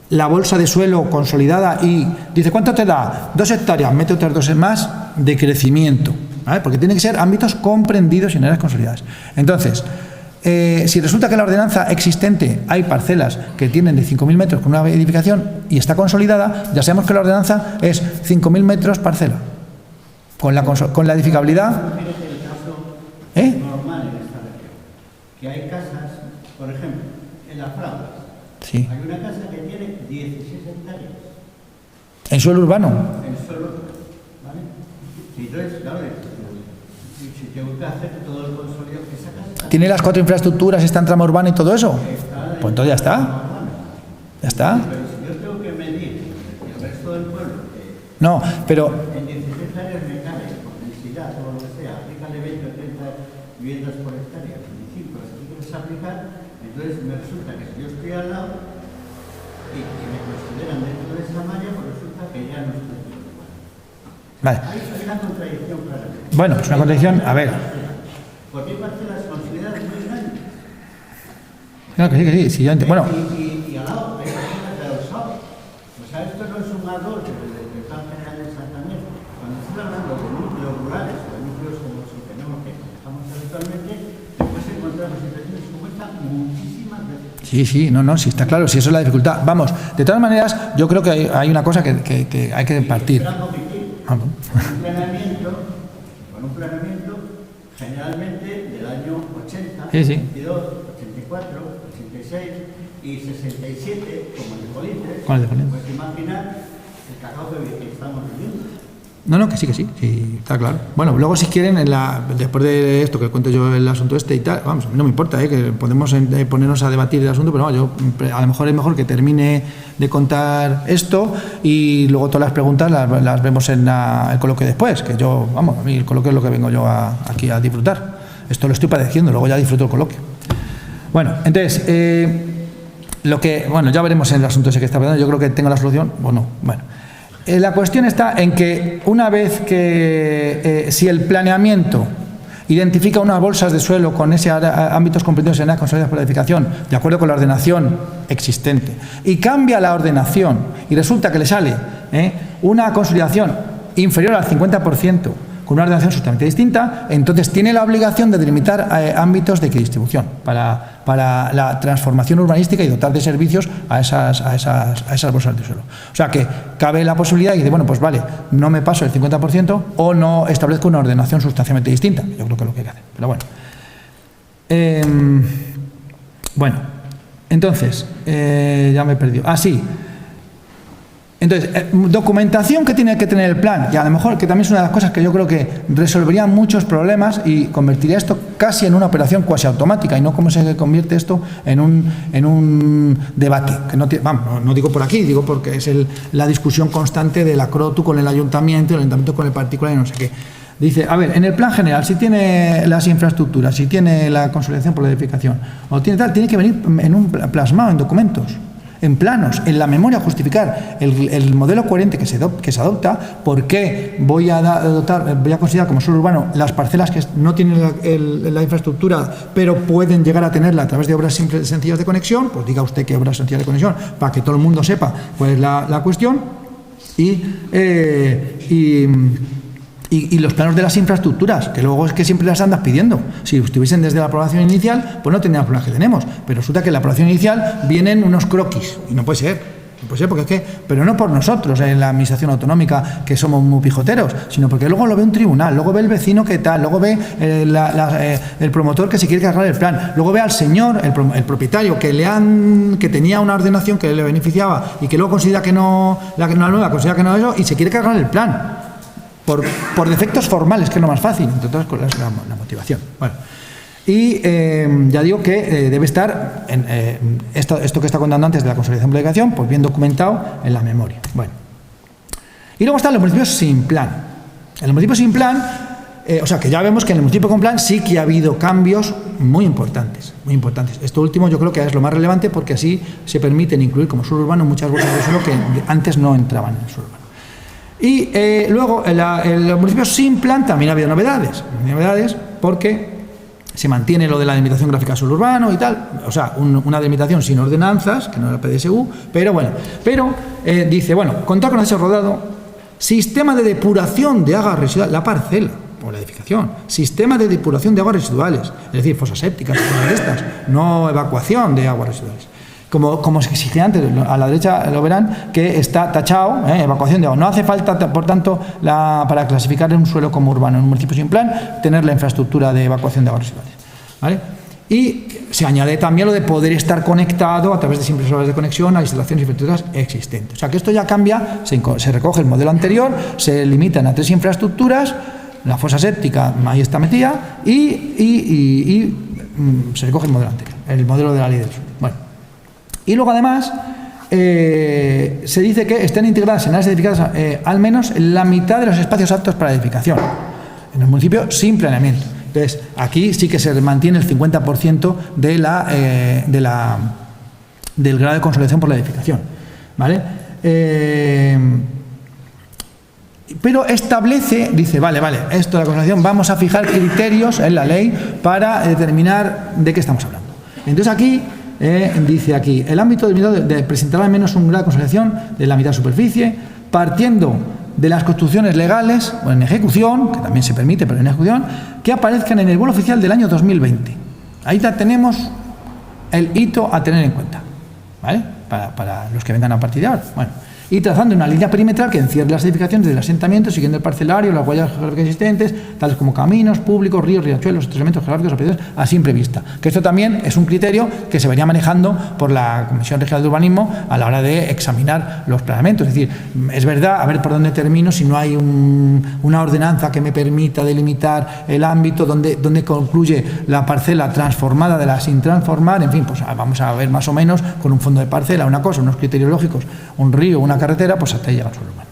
la bolsa de suelo consolidada y dice, ¿cuánto te da? 2 hectáreas, mete otras 2 más de crecimiento, ¿vale? Porque tienen que ser ámbitos comprendidos en áreas consolidadas. Entonces, si resulta que en la ordenanza existente hay parcelas que tienen de 5.000 metros con una edificación y está consolidada, ya sabemos que la ordenanza es 5.000 metros parcela. Con la edificabilidad. Normal en esta región. Que hay casas, por ejemplo, en Las Fraguas. Sí. Hay una casa que tiene 16 hectáreas. ¿En suelo urbano? En suelo, ¿vale? Entonces, claro, si tengo que hacer todo el consolidado que esa casa. ¿Tiene las 4 infraestructuras, está en tramo urbano y todo eso? Pues entonces ya está. Ya está. Pero si yo tengo que medir el resto del pueblo. No, pero. En 16 áreas me cabe, por densidad o lo que sea, aplícale 20 o 30 viviendas por hectárea, 25, las que quieres aplicar, entonces me resulta que si yo estoy al lado y me consideran dentro de esa malla, pues resulta que ya no estoy igual. Vale. Hay una contradicción claramente. Bueno, pues una contradicción, a ver. Porque hay parcelas consideradas muy grandes. Claro que sí, sí, bueno. Y al lado hay parcelas de adosado. O sea, esto no es un árbol del plan general de Santander. Cuando estoy hablando de núcleos rurales o de núcleos como los que tenemos que estamos habitualmente, después encontramos situaciones como esta muchísimas veces. Sí, no, sí, está claro, si eso es la dificultad. Vamos, de todas maneras, yo creo que hay una cosa que hay que partir. Con un planeamiento generalmente del año 80, Sí. 82, 84, 86 y 67, como el de Politres, ¿Cuál es el de Politres? pues imaginar el cacao que estamos viviendo. No, que sí, está claro. Bueno, luego si quieren, después de esto que cuento yo el asunto y tal, vamos, a mí no me importa, que podemos ponernos a debatir el asunto, pero no, yo a lo mejor es mejor que termine de contar esto y luego todas las preguntas las vemos en el coloquio después, que yo, vamos, a mí el coloquio es lo que vengo yo aquí a disfrutar. Esto lo estoy padeciendo, luego ya disfruto el coloquio. Bueno, entonces, ya veremos en el asunto ese que está pasando, yo creo que tengo la solución o no. Bueno. La cuestión está en que una vez que si el planeamiento identifica unas bolsas de suelo con ese ámbitos comprendidos en áreas consolidadas por la edificación, de acuerdo con la ordenación existente, y cambia la ordenación y resulta que le sale una consolidación inferior al 50% con una ordenación sustancialmente distinta, entonces tiene la obligación de delimitar ámbitos de equidistribución para para la transformación urbanística y dotar de servicios a esas bolsas de suelo. O sea que cabe la posibilidad y dice, bueno, pues vale, no me paso el 50% o no establezco una ordenación sustancialmente distinta. Yo creo que es lo que hay que hacer. Pero bueno. Entonces, ya me he perdido. Sí. Entonces, documentación que tiene que tener el plan, y a lo mejor que también es una de las cosas que yo creo que resolvería muchos problemas y convertiría esto casi en una operación cuasi automática y no como se convierte esto en un debate. Que no digo por aquí, digo porque es la discusión constante de la CROTU con el ayuntamiento con el particular y no sé qué. Dice, a ver, en el plan general, si tiene las infraestructuras, si tiene la consolidación por la edificación, o tiene tal, tiene que venir plasmado en documentos, en planos, en la memoria, justificar el modelo coherente que se adopta, por qué voy a considerar como suelo urbano las parcelas que no tienen la infraestructura, pero pueden llegar a tenerla a través de obras simples, sencillas de conexión. Pues diga usted qué obras sencillas de conexión, para que todo el mundo sepa cuál es la cuestión, y los planos de las infraestructuras, que luego es que siempre las andas pidiendo. Si estuviesen desde la aprobación inicial, pues no tendríamos los planes que tenemos. Pero resulta que en la aprobación inicial vienen unos croquis, y no puede ser. No puede ser porque es que, pero no por nosotros en la administración autonómica, que somos muy pijoteros, sino porque luego lo ve un tribunal, luego ve el vecino que tal, luego ve el promotor que se quiere cargar el plan, luego ve al señor, el propietario que tenía una ordenación que le beneficiaba y que luego considera que no, la nueva considera que no eso, y se quiere cargar el plan. Por defectos formales, que es lo más fácil, entre otras cosas, la motivación. Bueno, y ya digo que debe estar, esto que está contando antes de la consolidación de la edificación, pues bien documentado en la memoria. Bueno. Y luego están los municipios sin plan. En los municipios sin plan, o sea que ya vemos que en el municipio con plan sí que ha habido cambios muy importantes, muy importantes. Esto último yo creo que es lo más relevante porque así se permiten incluir como suelo urbano muchas bolsas de suelo que antes no entraban en el suelo urbano. Y luego en los municipios sin plan también ha habido novedades porque se mantiene lo de la delimitación gráfica del suelo urbano y tal, o sea, una delimitación sin ordenanzas, que no era PDSU, pero bueno, dice, bueno, contar con acceso rodado, sistema de depuración de aguas residuales, la parcela o la edificación, sistema de depuración de aguas residuales, es decir, fosas sépticas, cosas de estas, no evacuación de aguas residuales. Como se exigía antes, a la derecha lo verán, que está tachado, evacuación de agua. No hace falta, por tanto, para clasificar un suelo como urbano en un municipio sin plan, tener la infraestructura de evacuación de aguas residuales. ¿Vale? Y se añade también lo de poder estar conectado a través de simples obras de conexión a instalaciones y infraestructuras existentes. O sea que esto ya cambia, se recoge el modelo anterior, se limitan a 3 infraestructuras, la fosa séptica ahí está metida y se recoge el modelo anterior, el modelo de la ley del suelo. Bueno. Y luego, además, se dice que estén integradas en áreas edificadas al menos la mitad de los espacios aptos para edificación, en el municipio sin planeamiento. Entonces, aquí sí que se mantiene el 50% del grado de consolidación por la edificación. ¿Vale? Pero establece, dice, vale, esto de la consolidación, vamos a fijar criterios en la ley para determinar de qué estamos hablando. Entonces, aquí dice aquí, el ámbito de presentar al menos un grado de consolidación de la mitad de superficie, partiendo de las construcciones legales o en ejecución, que también se permite, pero en ejecución, que aparezcan en el bono oficial del año 2020. Ahí ya tenemos el hito a tener en cuenta, ¿vale? Para los que vengan a partir de ahora. Bueno, y trazando una línea perimetral que encierre las edificaciones del asentamiento siguiendo el parcelario, las huellas geográficas existentes, tales como caminos públicos, ríos, riachuelos, otros elementos geográficos apreciados a simple vista. Que esto también es un criterio que se venía manejando por la Comisión Regional de Urbanismo a la hora de examinar los planeamientos. Es decir, es verdad, a ver por dónde termino, si no hay una ordenanza que me permita delimitar el ámbito donde concluye la parcela transformada de la sin transformar, en fin, pues vamos a ver más o menos con un fondo de parcela, una cosa, unos criterios lógicos, un río, una carretera, pues hasta ahí llega el suelo urbano.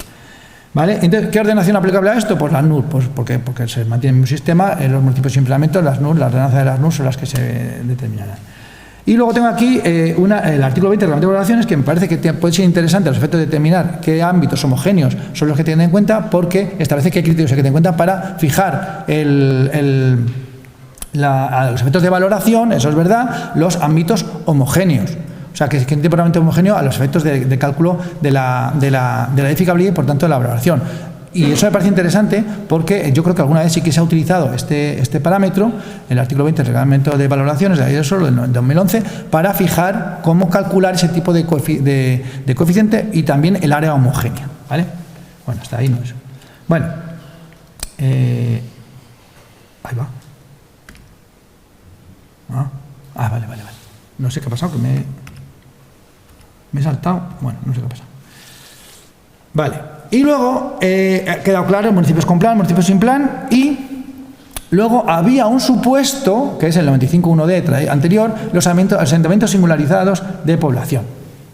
¿Vale? Entonces, ¿qué ordenación aplicable a esto? Pues las NUR, pues porque se mantiene el mismo sistema, en los municipios sin planeamiento, las NUR, la ordenanza de las NUR son las que se determinarán. Y luego tengo aquí el artículo 20 del Reglamento de Valoraciones, que me parece que puede ser interesante a los efectos de determinar qué ámbitos homogéneos son los que tienen en cuenta, porque establece qué criterios hay que tener en cuenta para fijar a los efectos de valoración, eso es verdad, los ámbitos homogéneos. O sea, que es temporalmente homogéneo a los efectos de cálculo de la edificabilidad y, por tanto, de la valoración. y eso me parece interesante porque yo creo que alguna vez sí que se ha utilizado este parámetro, el artículo 20 del Reglamento de Valoraciones de la Ley del Suelo del 2011, para fijar cómo calcular ese tipo de coeficiente y también el área homogénea, ¿vale? Bueno, hasta ahí no eso. Bueno, ahí va. Vale. No sé qué ha pasado, que me he saltado. Bueno, no sé qué ha pasado. Vale. Y luego, ha quedado claro, municipios con plan, municipios sin plan, y luego había un supuesto, que es el 95.1d anterior, los asentamientos singularizados de población.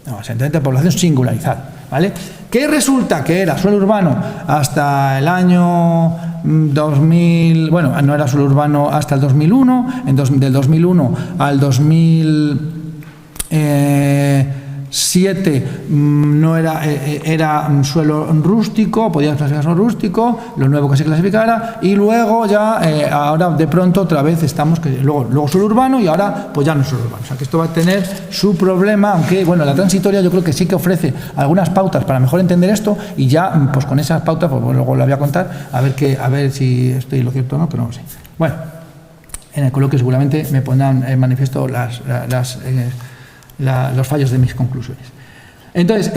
No, asentamiento de población singularizado, ¿vale? Que resulta que era suelo urbano hasta el año 2000, bueno, no era suelo urbano hasta el 2001, del 2001 al 2007 no era suelo rústico, podía clasificar suelo rústico, lo nuevo que se clasificara, y luego ya, ahora de pronto otra vez estamos, que luego suelo urbano, y ahora pues ya no es suelo urbano. O sea que esto va a tener su problema, aunque bueno, la transitoria yo creo que sí que ofrece algunas pautas para mejor entender esto, y ya pues con esas pautas, pues luego la voy a contar, a ver si estoy lo cierto o no, pero no lo sé. Bueno, en el coloquio seguramente me pondrán en manifiesto los fallos de mis conclusiones. Entonces,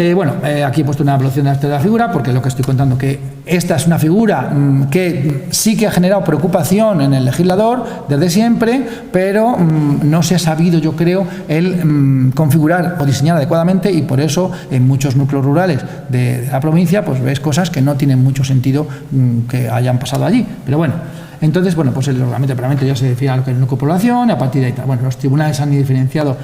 aquí he puesto una evaluación de la figura, porque lo que estoy contando que esta es una figura que sí que ha generado preocupación en el legislador desde siempre, pero no se ha sabido, yo creo, el configurar o diseñar adecuadamente, y por eso en muchos núcleos rurales de la provincia pues ves cosas que no tienen mucho sentido que hayan pasado allí. Pero bueno, entonces, pues el reglamento de planeamiento ya se define lo que es el núcleo de población, y a partir de ahí, bueno, los tribunales han identificado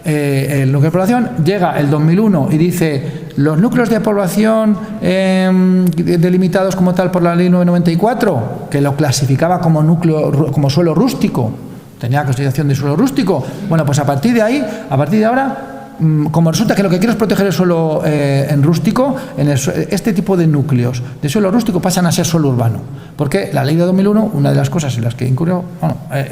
el núcleo de población. Llega el 2001 y dice: los núcleos de población delimitados como tal por la ley 994, que lo clasificaba como suelo rústico, tenía clasificación de suelo rústico. Bueno, pues a partir de ahora, como resulta que lo que quiero es proteger el suelo en rústico, este tipo de núcleos de suelo rústico pasan a ser suelo urbano, porque la ley de 2001, una de las cosas en las que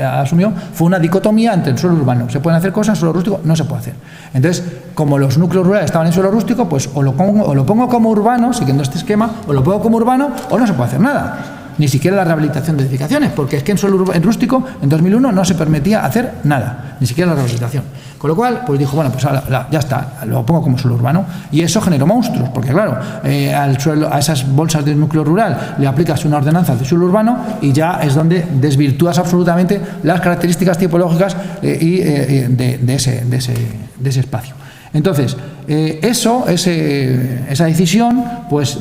asumió, fue una dicotomía entre el suelo urbano. Se pueden hacer cosas, suelo rústico no se puede hacer. Entonces, como los núcleos rurales estaban en suelo rústico, pues o lo pongo como urbano, siguiendo este esquema, o lo pongo como urbano, o no se puede hacer nada. Ni siquiera la rehabilitación de edificaciones, porque es que en rústico, en 2001, no se permitía hacer nada, ni siquiera la rehabilitación. Con lo cual, pues dijo, bueno, pues ya está, lo pongo como suelo urbano, y eso generó monstruos, porque claro, a esas bolsas del núcleo rural le aplicas una ordenanza de suelo urbano y ya es donde desvirtúas absolutamente las características tipológicas de ese espacio. Entonces, esa decisión pues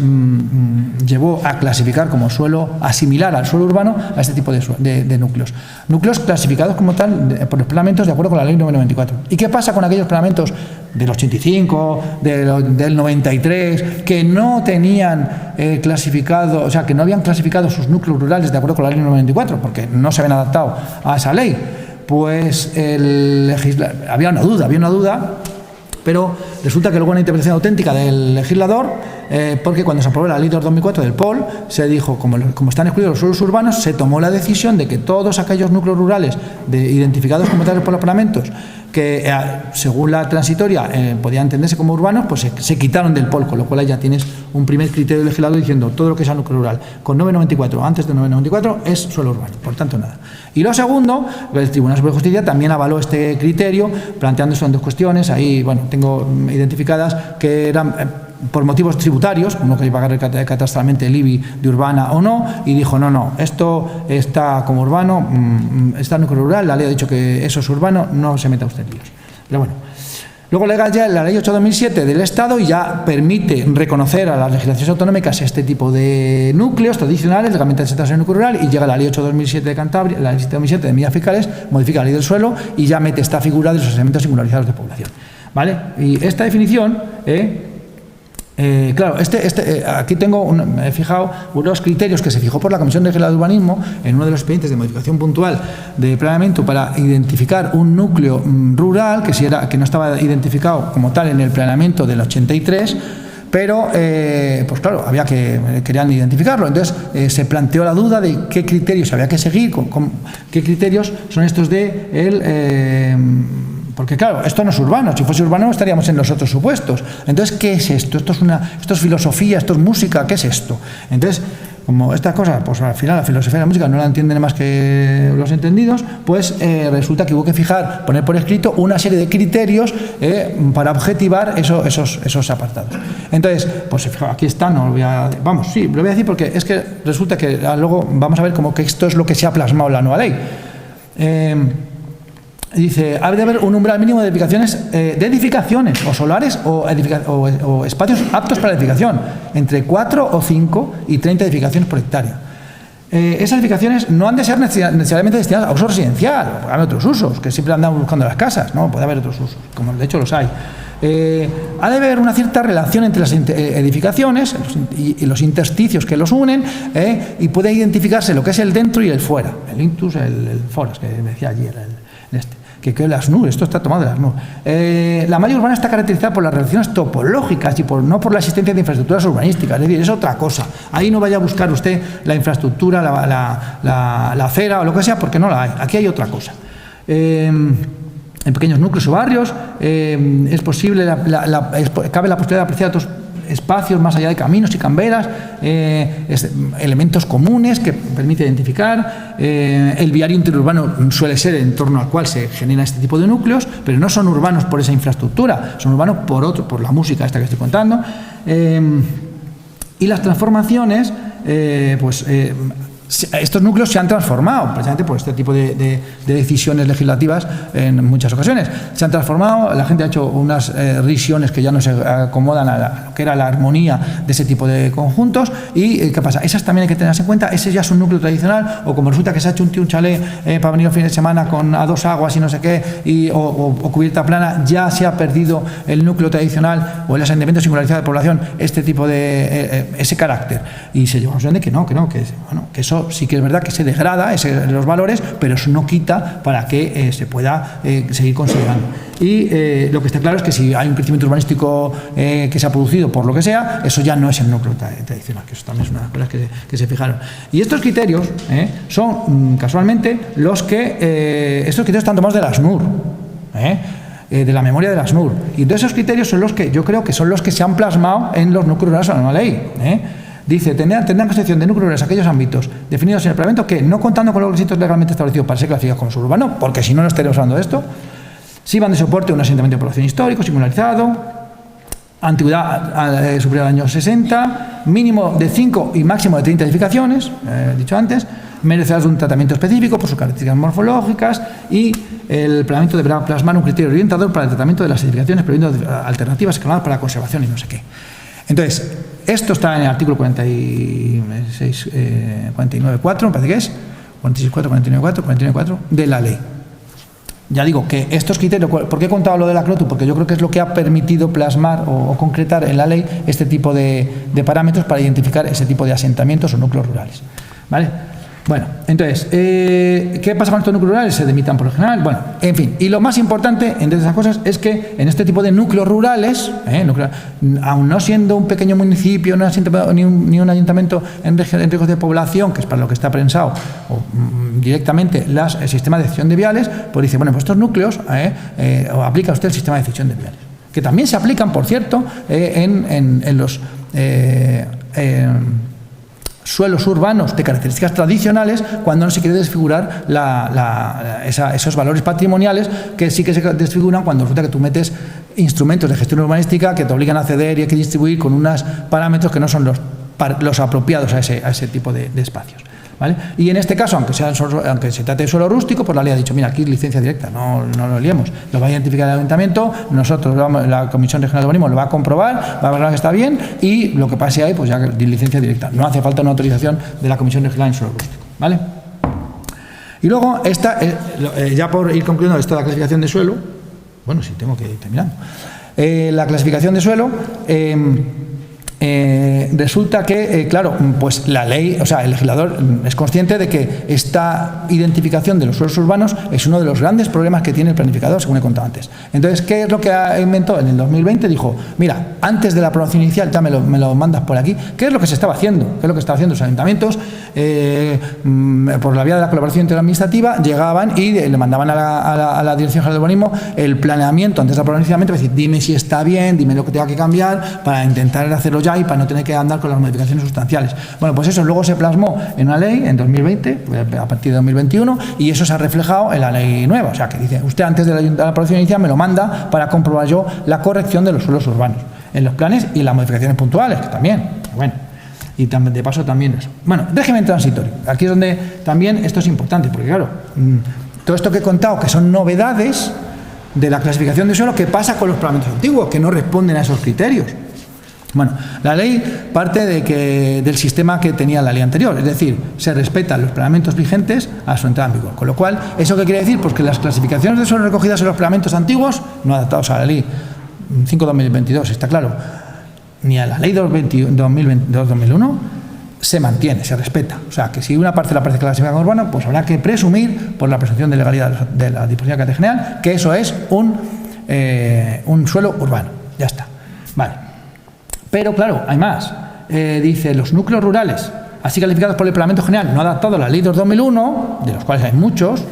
llevó a clasificar como suelo, asimilar al suelo urbano a este tipo de núcleos. Núcleos clasificados como tal por los planeamientos de acuerdo con la ley 994. ¿Y qué pasa con aquellos planeamientos del 85, del 93, que no tenían clasificado, o sea, que no habían clasificado sus núcleos rurales de acuerdo con la ley 994, porque no se habían adaptado a esa ley? Pues había una duda, pero resulta que luego una interpretación auténtica del legislador, porque cuando se aprobó la ley de 2004 del POL, se dijo, como están excluidos los suelos urbanos, se tomó la decisión de que todos aquellos núcleos rurales identificados como tales por los planeamientos, que según la transitoria podían entenderse como urbanos, pues se quitaron del POL, con lo cual ya tienes un primer criterio legislador diciendo todo lo que sea núcleo rural con 994, antes de 994, es suelo urbano, por tanto nada. Y lo segundo, el Tribunal Superior de Justicia también avaló este criterio, planteándose en dos cuestiones. Ahí, bueno, tengo identificadas que eran por motivos tributarios, uno que pagar catastralmente el IBI de urbana o no, y dijo, no, esto está como urbano, está núcleo rural, la ley ha dicho que eso es urbano, no se meta usted en líos. Pero bueno. Luego llega ya la ley 8/2007 del Estado y ya permite reconocer a las legislaciones autonómicas este tipo de núcleos tradicionales, legalmente asentados en el núcleo rural, y llega la ley 8/2007 de Cantabria, la ley 7/2007 de medidas fiscales, modifica la ley del suelo y ya mete esta figura de los asentamientos singularizados de población. ¿Vale? Y esta definición, claro, aquí me he fijado unos criterios que se fijó por la Comisión de Regla de Urbanismo en uno de los expedientes de modificación puntual de planeamiento para identificar un núcleo rural que no estaba identificado como tal en el planeamiento del 83, pero pues claro, querían identificarlo. Entonces se planteó la duda de qué criterios había que seguir, qué criterios son estos de Porque claro, esto no es urbano, si fuese urbano estaríamos en los otros supuestos. Entonces, ¿qué es esto? Esto es filosofía, esto es música, ¿qué es esto? Entonces, como estas cosas, pues al final la filosofía y la música no la entienden más que los entendidos, pues resulta que hubo que poner por escrito una serie de criterios para objetivar esos apartados. Entonces, pues aquí está, no lo voy a... Vamos, sí, lo voy a decir porque es que resulta que luego vamos a ver como que esto es lo que se ha plasmado en la nueva ley. Dice, ha de haber un umbral mínimo de edificaciones o solares o espacios aptos para la edificación, entre 4 o 5 y 30 edificaciones por hectárea. Esas edificaciones no han de ser necesariamente destinadas a uso residencial, puede haber otros usos, que siempre andamos buscando las casas, ¿no? Puede haber otros usos, como de hecho los hay. Ha de haber una cierta relación entre las edificaciones y los intersticios que los unen, y puede identificarse lo que es el dentro y el fuera, el intus, el foras, que decía ayer, que las NUR, esto está tomado de las NUR. La malla urbana está caracterizada por las relaciones topológicas y no por la existencia de infraestructuras urbanísticas, es decir, es otra cosa. Ahí no vaya a buscar usted la infraestructura, la acera o lo que sea, porque no la hay. Aquí hay otra cosa. En pequeños núcleos o barrios es posible, cabe la posibilidad de apreciar otros espacios más allá de caminos y camberas, elementos comunes que permite identificar. El viario interurbano suele ser en torno al cual se genera este tipo de núcleos, pero no son urbanos por esa infraestructura, son urbanos por la música esta que estoy contando. Y las transformaciones, estos núcleos se han transformado precisamente por este tipo de decisiones legislativas en muchas ocasiones. Se han transformado, la gente ha hecho unas risiones que ya no se acomodan a lo que era la armonía de ese tipo de conjuntos. ¿Y qué pasa? Esas también hay que tenerlas en cuenta. Ese ya es un núcleo tradicional, o como resulta que se ha hecho un chalet para venir el fin de semana a 2 aguas y no sé qué, o cubierta plana, ya se ha perdido el núcleo tradicional o el asentamiento singularizado de población, este tipo de ese carácter. Y se lleva a la que eso sí que es verdad que se degrada los valores, pero eso no quita para que se pueda seguir considerando. Y lo que está claro es que si hay un crecimiento urbanístico que se ha producido por lo que sea, eso ya no es el núcleo tradicional, que eso también es una de las cosas que se fijaron. Y estos criterios son casualmente estos criterios están tomados de las NUR, de la memoria de las NUR. Y de esos criterios son los que yo creo que son los que se han plasmado en los núcleos rurales de la nueva ley. Dice, tendrán concepción de núcleos rurales aquellos ámbitos definidos en el reglamento que, no contando con los requisitos legalmente establecidos para ser clasificados como suburbano, porque si no, no estaríamos hablando de esto, si van de soporte a un asentamiento de población histórico, singularizado, antigüedad superior al año 60, mínimo de 5 y máximo de 30 edificaciones, dicho antes, merecedoras de un tratamiento específico por sus características morfológicas, y el planeamiento deberá plasmar un criterio orientador para el tratamiento de las edificaciones, previendo alternativas escaladas para la conservación y no sé qué. Entonces, esto está en el artículo 49.4, me parece que es, 46.4, 49.4 de la ley. Ya digo que estos criterios, ¿por qué he contado lo de la CROTU? Porque yo creo que es lo que ha permitido plasmar o concretar en la ley este tipo de parámetros para identificar ese tipo de asentamientos o núcleos rurales. ¿Vale? Bueno, entonces, ¿qué pasa con estos núcleos rurales? Se delimitan por lo general. Bueno, en fin, y lo más importante entre esas cosas es que en este tipo de núcleos rurales, aun no siendo un pequeño municipio, ni un ayuntamiento en riesgos de población, que es para lo que está pensado, o directamente el sistema de decisión de viales, pues dice, bueno, pues estos núcleos aplica usted el sistema de decisión de viales, que también se aplican, por cierto, en los suelos urbanos de características tradicionales, cuando no se quiere desfigurar esos valores patrimoniales, que sí que se desfiguran cuando resulta que tú metes instrumentos de gestión urbanística que te obligan a ceder y hay que distribuir con unos parámetros que no son los apropiados a ese tipo de espacios. ¿Vale? Y en este caso, aunque se trate de suelo rústico, pues la ley ha dicho, mira, aquí licencia directa, no lo liemos, lo va a identificar el ayuntamiento, nosotros, la Comisión Regional de Urbanismo lo va a comprobar, va a ver que está bien, y lo que pase ahí, pues ya licencia directa, no hace falta una autorización de la Comisión Regional en suelo rústico. ¿Vale? Y luego, ya por ir concluyendo esto de la clasificación de suelo, bueno, sí, tengo que ir terminando. La clasificación de suelo, resulta que, claro, pues la ley, o sea, el legislador es consciente de que esta identificación de los suelos urbanos es uno de los grandes problemas que tiene el planificador, según he contado antes. Entonces, ¿qué es lo que inventó? En el 2020 dijo, mira, antes de la aprobación inicial, ya me lo mandas por aquí, ¿qué es lo que se estaba haciendo? ¿Qué es lo que estaban haciendo los ayuntamientos? Por la vía de la colaboración interadministrativa, llegaban y le mandaban a la Dirección General de Urbanismo el planeamiento antes de aprobar inicialmente, es decir, dime si está bien, dime lo que tenga que cambiar para intentar hacerlo ya y para no tener que andar con las modificaciones sustanciales. Bueno, pues eso luego se plasmó en una ley en 2020, a partir de 2021, y eso se ha reflejado en la ley nueva. O sea, que dice, usted antes de la aprobación inicial me lo manda para comprobar yo la corrección de los suelos urbanos en los planes y las modificaciones puntuales, que también, bueno, y también, de paso también eso. Bueno, régimen transitorio. Aquí es donde también esto es importante, porque claro, todo esto que he contado, que son novedades de la clasificación de suelo, ¿qué pasa con los planeamientos antiguos que no responden a esos criterios? Bueno, la ley parte del sistema que tenía la ley anterior, es decir, se respetan los planeamientos vigentes a su entrada en vigor. Con lo cual, ¿eso qué quiere decir? Pues que las clasificaciones de suelo recogidas en los planeamientos antiguos, no adaptados a la ley 5/2022, está claro, ni a la ley 2001, se mantiene, se respeta. O sea, que si una parcela aparece clasificada como urbana, pues habrá que presumir, por la presunción de legalidad de la disposición de carácter general, que eso es un suelo urbano. Ya está. Vale. Pero claro, hay más. Dice, los núcleos rurales, así calificados por el Parlamento General, no adaptado a la ley 2001, de los cuales hay muchos,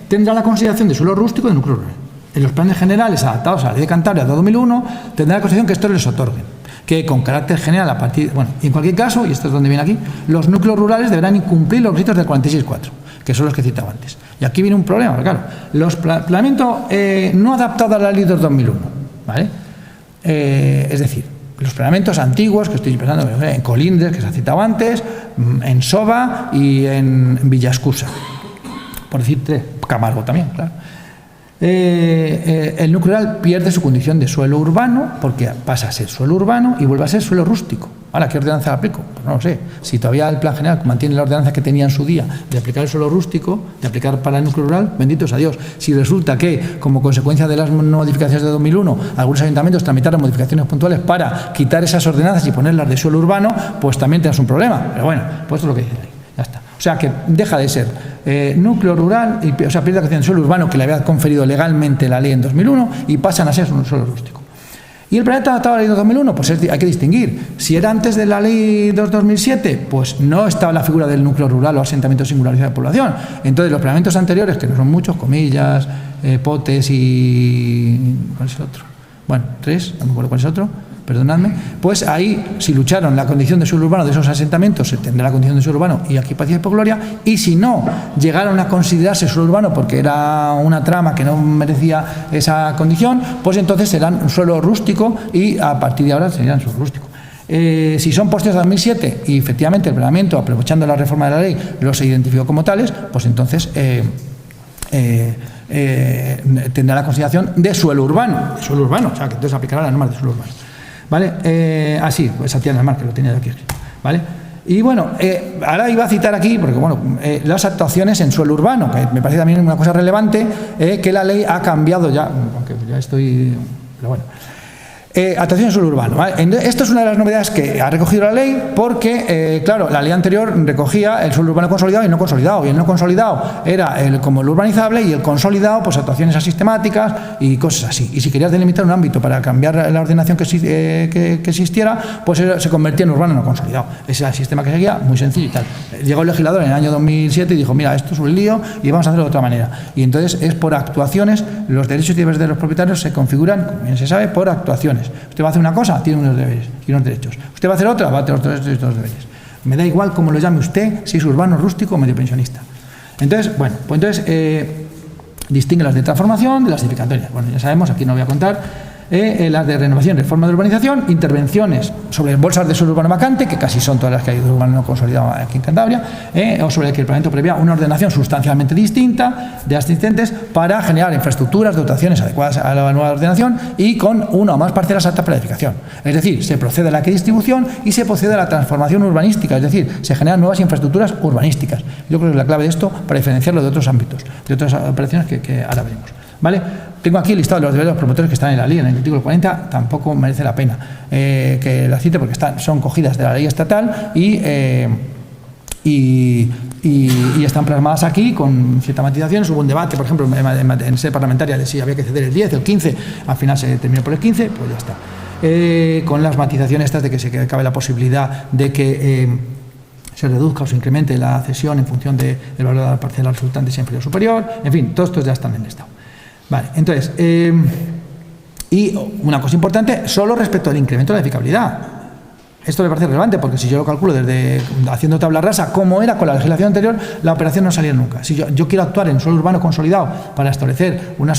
tendrá la consideración de suelo rústico de núcleo rural. En los planes generales adaptados a la ley de Cantabria 2001, tendrá la consideración que estos les otorguen, que con carácter general a partir, bueno, y en cualquier caso, y esto es donde viene aquí, los núcleos rurales deberán incumplir los requisitos del 46.4, que son los que citaba antes. Y aquí viene un problema, porque claro, los planeamientos no adaptados a la ley 2001, ¿vale? Es decir, los planeamientos antiguos, que estoy pensando en Colindres, que se ha citado antes, en Soba y en Villascusa, por decir tres, Camargo también, claro. El núcleo rural pierde su condición de suelo urbano porque pasa a ser suelo urbano y vuelve a ser suelo rústico. Ahora, ¿qué ordenanza la aplico? Pues no lo sé. Si todavía el plan general mantiene la ordenanza que tenía en su día de aplicar el suelo rústico, de aplicar para el núcleo rural, benditos a Dios. Si resulta que, como consecuencia de las modificaciones de 2001, algunos ayuntamientos tramitaron modificaciones puntuales para quitar esas ordenanzas y ponerlas de suelo urbano, pues también tenemos un problema. Pero bueno, pues esto es lo que dice ahí. Ya está. O sea, que deja de ser núcleo rural, o sea, pierde la condición de suelo urbano que le había conferido legalmente la ley en 2001 y pasan a ser un suelo rústico. ¿Y el planeta adaptado a la ley de 2001? Pues hay que distinguir. Si era antes de la ley 2007, pues no estaba la figura del núcleo rural o asentamiento singularizado de población. Entonces, los planeamientos anteriores, que no son muchos, Comillas, Potes y... ¿cuál es el otro? Bueno, tres, no me acuerdo cuál es el otro, perdonadme, pues ahí, si lucharon la condición de suelo urbano de esos asentamientos, se tendrá la condición de suelo urbano y aquí paciencia y por gloria, y si no llegaron a considerarse suelo urbano porque era una trama que no merecía esa condición, pues entonces serán un suelo rústico y a partir de ahora serían suelo rústico. Si son posteriores a 2007 y efectivamente el planeamiento, aprovechando la reforma de la ley, los se identificó como tales, pues entonces tendrá la consideración de suelo urbano, o sea que entonces aplicará las normas de suelo urbano. ¿Vale? Así, pues Santiago Mar, que lo tenía aquí, ¿vale? Y bueno, ahora iba a citar aquí, porque bueno, las actuaciones en suelo urbano, que me parece también una cosa relevante, que la ley ha cambiado ya, aunque ya estoy, pero bueno. Actuación en suelo urbano, ¿vale? Esto es una de las novedades que ha recogido la ley porque, claro, la ley anterior recogía el suelo urbano consolidado y no consolidado, y el no consolidado era como el urbanizable y el consolidado, pues actuaciones asistemáticas y cosas así. Y si querías delimitar un ámbito para cambiar la ordenación que existiera, pues se convertía en urbano no consolidado. Ese era el sistema que seguía, muy sencillo y tal. Llegó el legislador en el año 2007 y dijo, mira, esto es un lío y vamos a hacerlo de otra manera. Y entonces es por actuaciones, los derechos y deberes de los propietarios se configuran, como bien se sabe, por actuaciones. Usted va a hacer una cosa, tiene unos deberes y unos derechos. Usted va a hacer otra, va a tener otros derechos y otros deberes. Me da igual cómo lo llame usted, si es urbano, rústico o medio pensionista. Entonces, bueno, pues entonces distingue las de transformación de las edificatorias. Bueno, ya sabemos, aquí no voy a contar. Las de renovación, reforma de urbanización, intervenciones sobre bolsas de suelo urbano vacante, que casi son todas las que hay de urbano no consolidado aquí en Cantabria, o sobre el que el Parlamento prevía una ordenación sustancialmente distinta de las existentes para generar infraestructuras, dotaciones adecuadas a la nueva ordenación y con una o más parcelas aptas para la edificación. Es decir, se procede a la equidistribución y se procede a la transformación urbanística, es decir, se generan nuevas infraestructuras urbanísticas. Yo creo que es la clave de esto para diferenciarlo de otros ámbitos, de otras operaciones que ahora veremos. ¿Vale? Tengo aquí el listado de los deberes de los promotores que están en la ley, en el artículo 40, tampoco merece la pena que las cite porque son cogidas de la ley estatal y están plasmadas aquí con ciertas matizaciones. Hubo un debate, por ejemplo, en sede parlamentaria de si había que ceder el 10, el 15, al final se terminó por el 15, pues ya está. Con las matizaciones estas de que cabe la posibilidad de que se reduzca o se incremente la cesión en función del valor de la parcela resultante, sea inferior o superior, en fin, todos estos ya están en el estado. Vale, entonces, y una cosa importante, solo respecto al incremento de la edificabilidad. Esto me parece relevante porque si yo lo calculo desde haciendo tabla rasa, como era con la legislación anterior, la operación no salía nunca. Si yo quiero actuar en suelo urbano consolidado para establecer una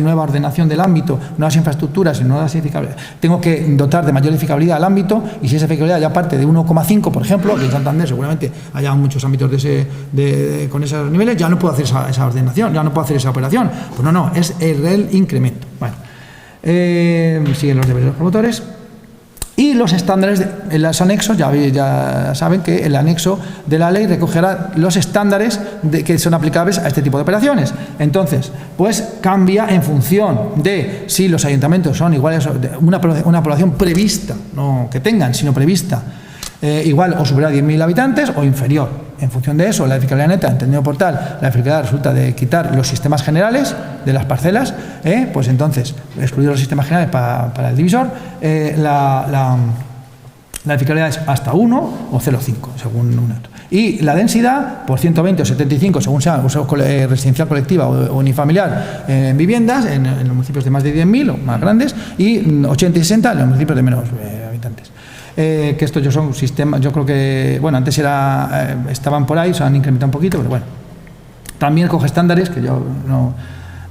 nueva ordenación del ámbito, nuevas infraestructuras y nuevas edificabilidades, tengo que dotar de mayor edificabilidad al ámbito, y si esa edificabilidad ya parte de 1,5, por ejemplo, que en Santander seguramente haya muchos ámbitos con esos niveles, ya no puedo hacer esa ordenación, ya no puedo hacer esa operación. Pues no, es el incremento. Bueno, siguen los deberes de los promotores. Y los estándares, en los anexos, ya saben que el anexo de la ley recogerá los estándares que son aplicables a este tipo de operaciones. Entonces, pues cambia en función de si los ayuntamientos son iguales, una población prevista, no que tengan, sino prevista, igual o superior a 10.000 habitantes o inferior. En función de eso, la edificabilidad neta, entendido por tal, la edificabilidad resulta de quitar los sistemas generales de las parcelas, pues entonces, excluir los sistemas generales para el divisor, la edificabilidad es hasta 1 o 0,5, según un otro. Y la densidad, por 120 o 75, según sea uso residencial colectiva o unifamiliar en viviendas, en los municipios de más de 10.000 o más grandes, y 80 y 60 en los municipios de menos habitantes. Que estos yo son sistemas, yo creo que, bueno, antes estaban por ahí, se han incrementado un poquito, pero bueno. También coge estándares, que yo no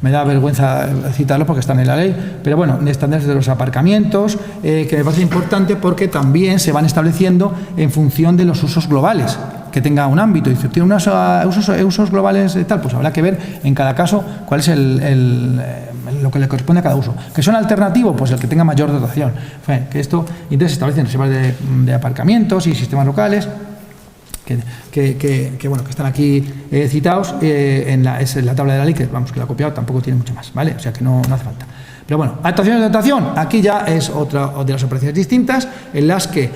me da vergüenza citarlos porque están en la ley, pero bueno, estándares de los aparcamientos, que me parece importante porque también se van estableciendo en función de los usos globales que tenga un ámbito. Y si tiene unos usos globales de tal, pues habrá que ver en cada caso cuál es lo que le corresponde a cada uso. Que son alternativos, pues el que tenga mayor dotación. Que esto, entonces se establecen reservas de aparcamientos y sistemas locales que están aquí citados es en la tabla de la ley, que vamos, que la he copiado, tampoco tiene mucho más, ¿vale? O sea que no hace falta. Pero bueno, actuaciones de dotación, aquí ya es otra de las operaciones distintas en las que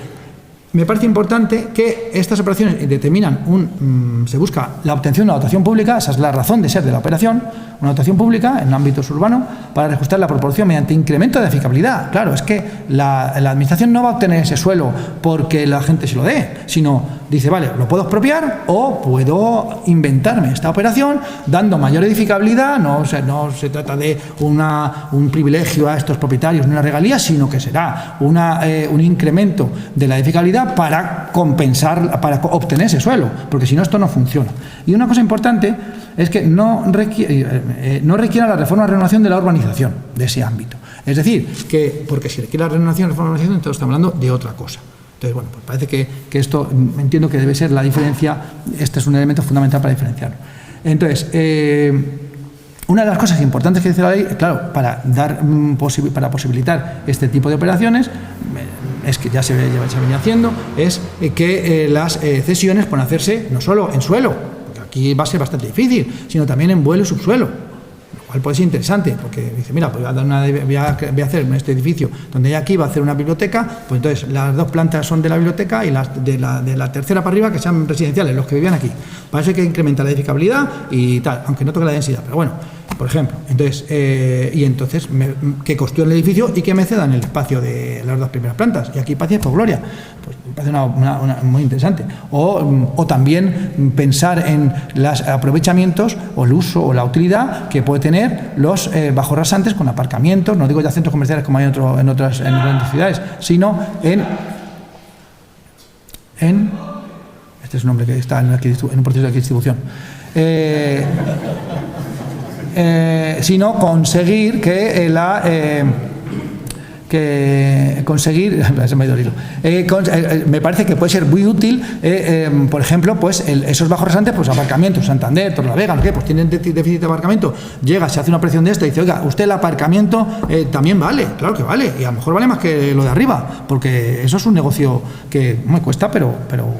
me parece importante que estas operaciones determinan se busca la obtención de una dotación pública, esa es la razón de ser de la operación, una dotación pública en un ámbito urbano para reajustar la proporción mediante incremento de edificabilidad. Claro, es que la administración no va a obtener ese suelo porque la gente se lo dé, sino dice, vale, lo puedo expropiar o puedo inventarme esta operación dando mayor edificabilidad, no se trata de un privilegio a estos propietarios ni una regalía, sino que será un incremento de la edificabilidad para compensar, para obtener ese suelo, porque si no esto no funciona. Y una cosa importante es que no requiera la reforma o renovación de la urbanización de ese ámbito. Es decir, porque si requiere la renovación o reforma o urbanización, entonces estamos hablando de otra cosa. Entonces, bueno, pues parece que esto, entiendo que debe ser la diferencia, este es un elemento fundamental para diferenciarlo. Entonces, una de las cosas importantes que dice la ley, claro, para posibilitar este tipo de operaciones, es que ya se venía haciendo, es que las cesiones pueden hacerse no solo en suelo, porque aquí va a ser bastante difícil, sino también en vuelo y subsuelo, lo cual puede ser interesante, porque dice, mira, pues voy a hacer en este edificio donde hay aquí, va a hacer una biblioteca, pues entonces las 2 plantas son de la biblioteca y las de la tercera para arriba que sean residenciales, los que vivían aquí. Para eso hay que incrementar la edificabilidad y tal, aunque no toque la densidad, pero bueno, por ejemplo. Entonces, que construyan el edificio y que me cedan el espacio de las 2 primeras plantas. Y aquí paciencia por gloria. Pues me parece una muy interesante. O también pensar en los aprovechamientos o el uso o la utilidad que puede tener los bajos rasantes con aparcamientos, no digo ya centros comerciales como hay en otras grandes ciudades, sino en este es un nombre que está en un proceso de distribución. Sino conseguir se me ha ido el hilo. Me parece que puede ser muy útil, por ejemplo, pues esos bajos rasantes, pues aparcamientos, Santander, Torrelavega, pues tienen déficit de aparcamiento, llega, se hace una operación de esto y dice, oiga, usted el aparcamiento también vale, claro que vale, y a lo mejor vale más que lo de arriba, porque eso es un negocio que me cuesta, pero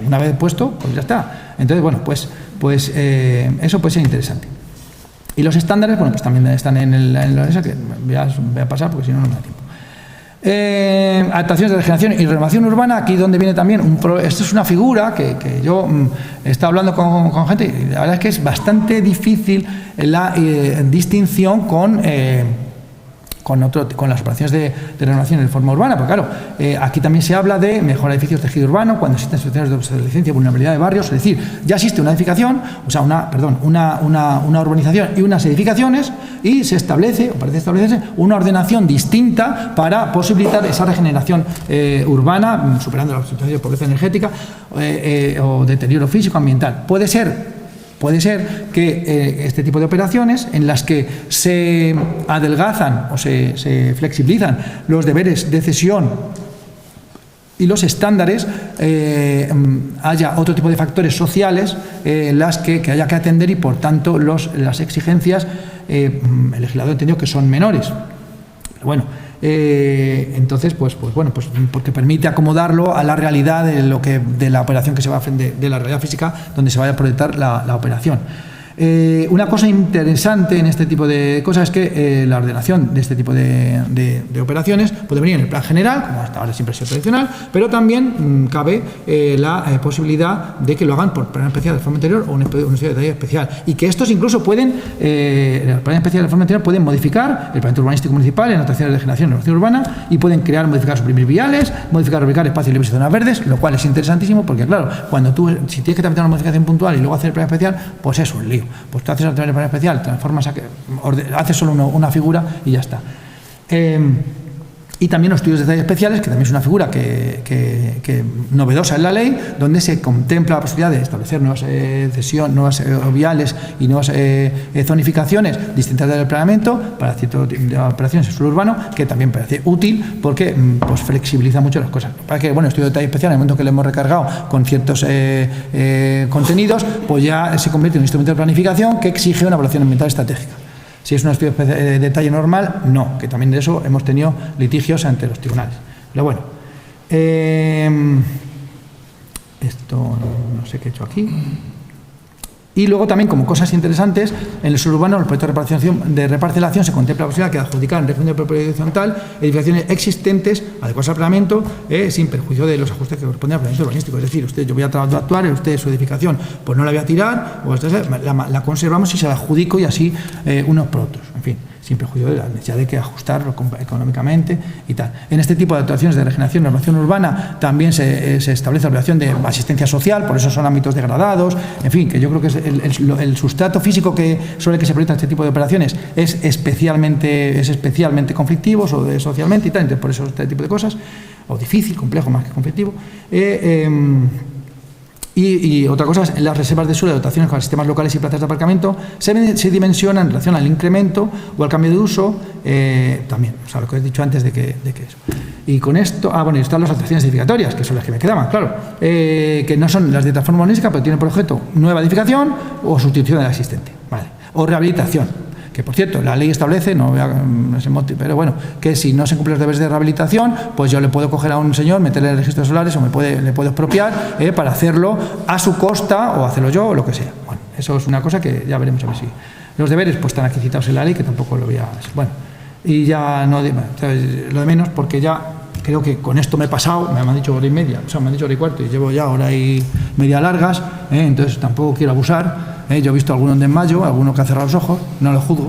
una vez puesto, pues ya está. Entonces, bueno, pues eso puede ser interesante. Y los estándares, bueno, pues también están en la esa, que voy a pasar porque si no, no me da tiempo. Adaptaciones de regeneración y renovación urbana, aquí donde viene también, esto es una figura que yo he estado hablando con gente y la verdad es que es bastante difícil la distinción con las operaciones de renovación en forma urbana, porque claro, aquí también se habla de mejora de edificios de tejido urbano cuando existen situaciones de obsolescencia y vulnerabilidad de barrios, es decir, ya existe una edificación, o sea, una urbanización y unas edificaciones, y se establece, o parece establecerse, una ordenación distinta para posibilitar esa regeneración urbana, superando la situación de pobreza energética o deterioro físico ambiental. Puede ser que este tipo de operaciones en las que se adelgazan o se flexibilizan los deberes de cesión y los estándares, haya otro tipo de factores sociales las que haya que atender y por tanto las exigencias el legislador entendió que son menores. Pero bueno, entonces, pues porque permite acomodarlo a la realidad de la operación que se va a frente, de la realidad física donde se vaya a proyectar la operación. Una cosa interesante en este tipo de cosas es que la ordenación de este tipo de operaciones puede venir en el plan general, como hasta ahora siempre ha sido tradicional, pero también cabe la posibilidad de que lo hagan por plan especial de forma interior o un estudio de detalle especial, y que estos incluso pueden, el plan especial de forma interior pueden modificar el plan urbanístico municipal en anotaciones de generación y renovación urbana, y pueden modificar, suprimir viales, modificar, ubicar espacios libres y zonas verdes, lo cual es interesantísimo porque claro, si tienes que tramitar una modificación puntual y luego hacer el plan especial, pues es un lío. Pues tú haces el plan especial, transformas, haces solo una figura y ya está. Y también los estudios de detalle especiales, que también es una figura que novedosa en la ley, donde se contempla la posibilidad de establecer nuevas nuevas viales y nuevas zonificaciones distintas del planeamiento para cierto tipo de operaciones en suelo urbano, que también parece útil porque pues flexibiliza mucho las cosas. Para que, bueno, estudio de detalle especial, en el momento que le hemos recargado con ciertos contenidos, pues ya se convierte en un instrumento de planificación que exige una evaluación ambiental estratégica. Si es un estudio de detalle normal, no, que también de eso hemos tenido litigios ante los tribunales. Pero bueno, esto no sé qué he hecho aquí. Y luego también, como cosas interesantes, en el suelo urbano, el proyecto de reparcelación se contempla la posibilidad de adjudicar en régimen de propiedad horizontal edificaciones existentes adecuadas al planeamiento sin perjuicio de los ajustes que corresponden al planeamiento urbanístico. Es decir, yo voy a actuar, usted su edificación, pues no la voy a tirar, o la conservamos y se la adjudico y así unos por otros. En fin, sin perjuicio de la necesidad de que ajustarlo económicamente y tal. En este tipo de actuaciones de regeneración y renovación urbana también se establece la obligación de asistencia social, por eso son ámbitos degradados, en fin, que yo creo que es el sustrato físico sobre el que se proyecta este tipo de operaciones es especialmente conflictivo socialmente y tal, entonces por eso este tipo de cosas, o difícil, complejo más que conflictivo. Y otra cosa es, las reservas de suelo de dotaciones con sistemas locales y plazas de aparcamiento se dimensionan en relación al incremento o al cambio de uso también, o sea, lo que he dicho antes de que eso. Y con esto, bueno, y están las alteraciones edificatorias, que son las que me quedaban, claro, que no son las de transformación urbanística, pero tienen por objeto nueva edificación o sustitución de la existente, ¿vale? O rehabilitación. Que por cierto, la ley establece, no sé, pero bueno, que si no se cumplen los deberes de rehabilitación, pues yo le puedo coger a un señor, meterle en el registro de solares o le puedo expropiar para hacerlo a su costa o hacerlo yo o lo que sea. Bueno, eso es una cosa que ya veremos a ver si. Los deberes pues están aquí citados en la ley, que tampoco lo voy a. Bueno, y ya no, lo de menos, porque ya creo que con esto me he pasado, me han dicho hora y media, o sea, me han dicho hora y cuarto y llevo ya hora y media largas, entonces tampoco quiero abusar. Yo he visto algunos de mayo, algunos que han cerrado los ojos, no los juzgo.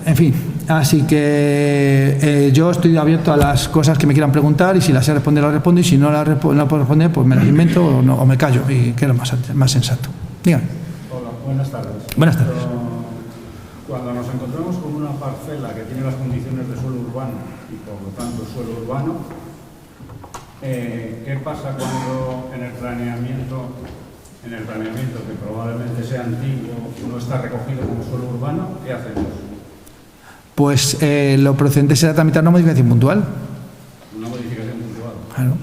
En fin, así que yo estoy abierto a las cosas que me quieran preguntar y si las sé responder, las respondo, y si no las puedo responder, pues me las invento o me callo, y que es lo más sensato. Dígame. Hola, buenas tardes. Buenas tardes. Cuando nos encontramos con una parcela que tiene las condiciones de suelo urbano y por lo tanto suelo urbano, ¿qué pasa cuando en el planeamiento que probablemente sea antiguo no está recogido como suelo urbano? ¿Qué hacemos? Pues lo procedente será tramitar una modificación puntual. Una modificación puntual. Claro.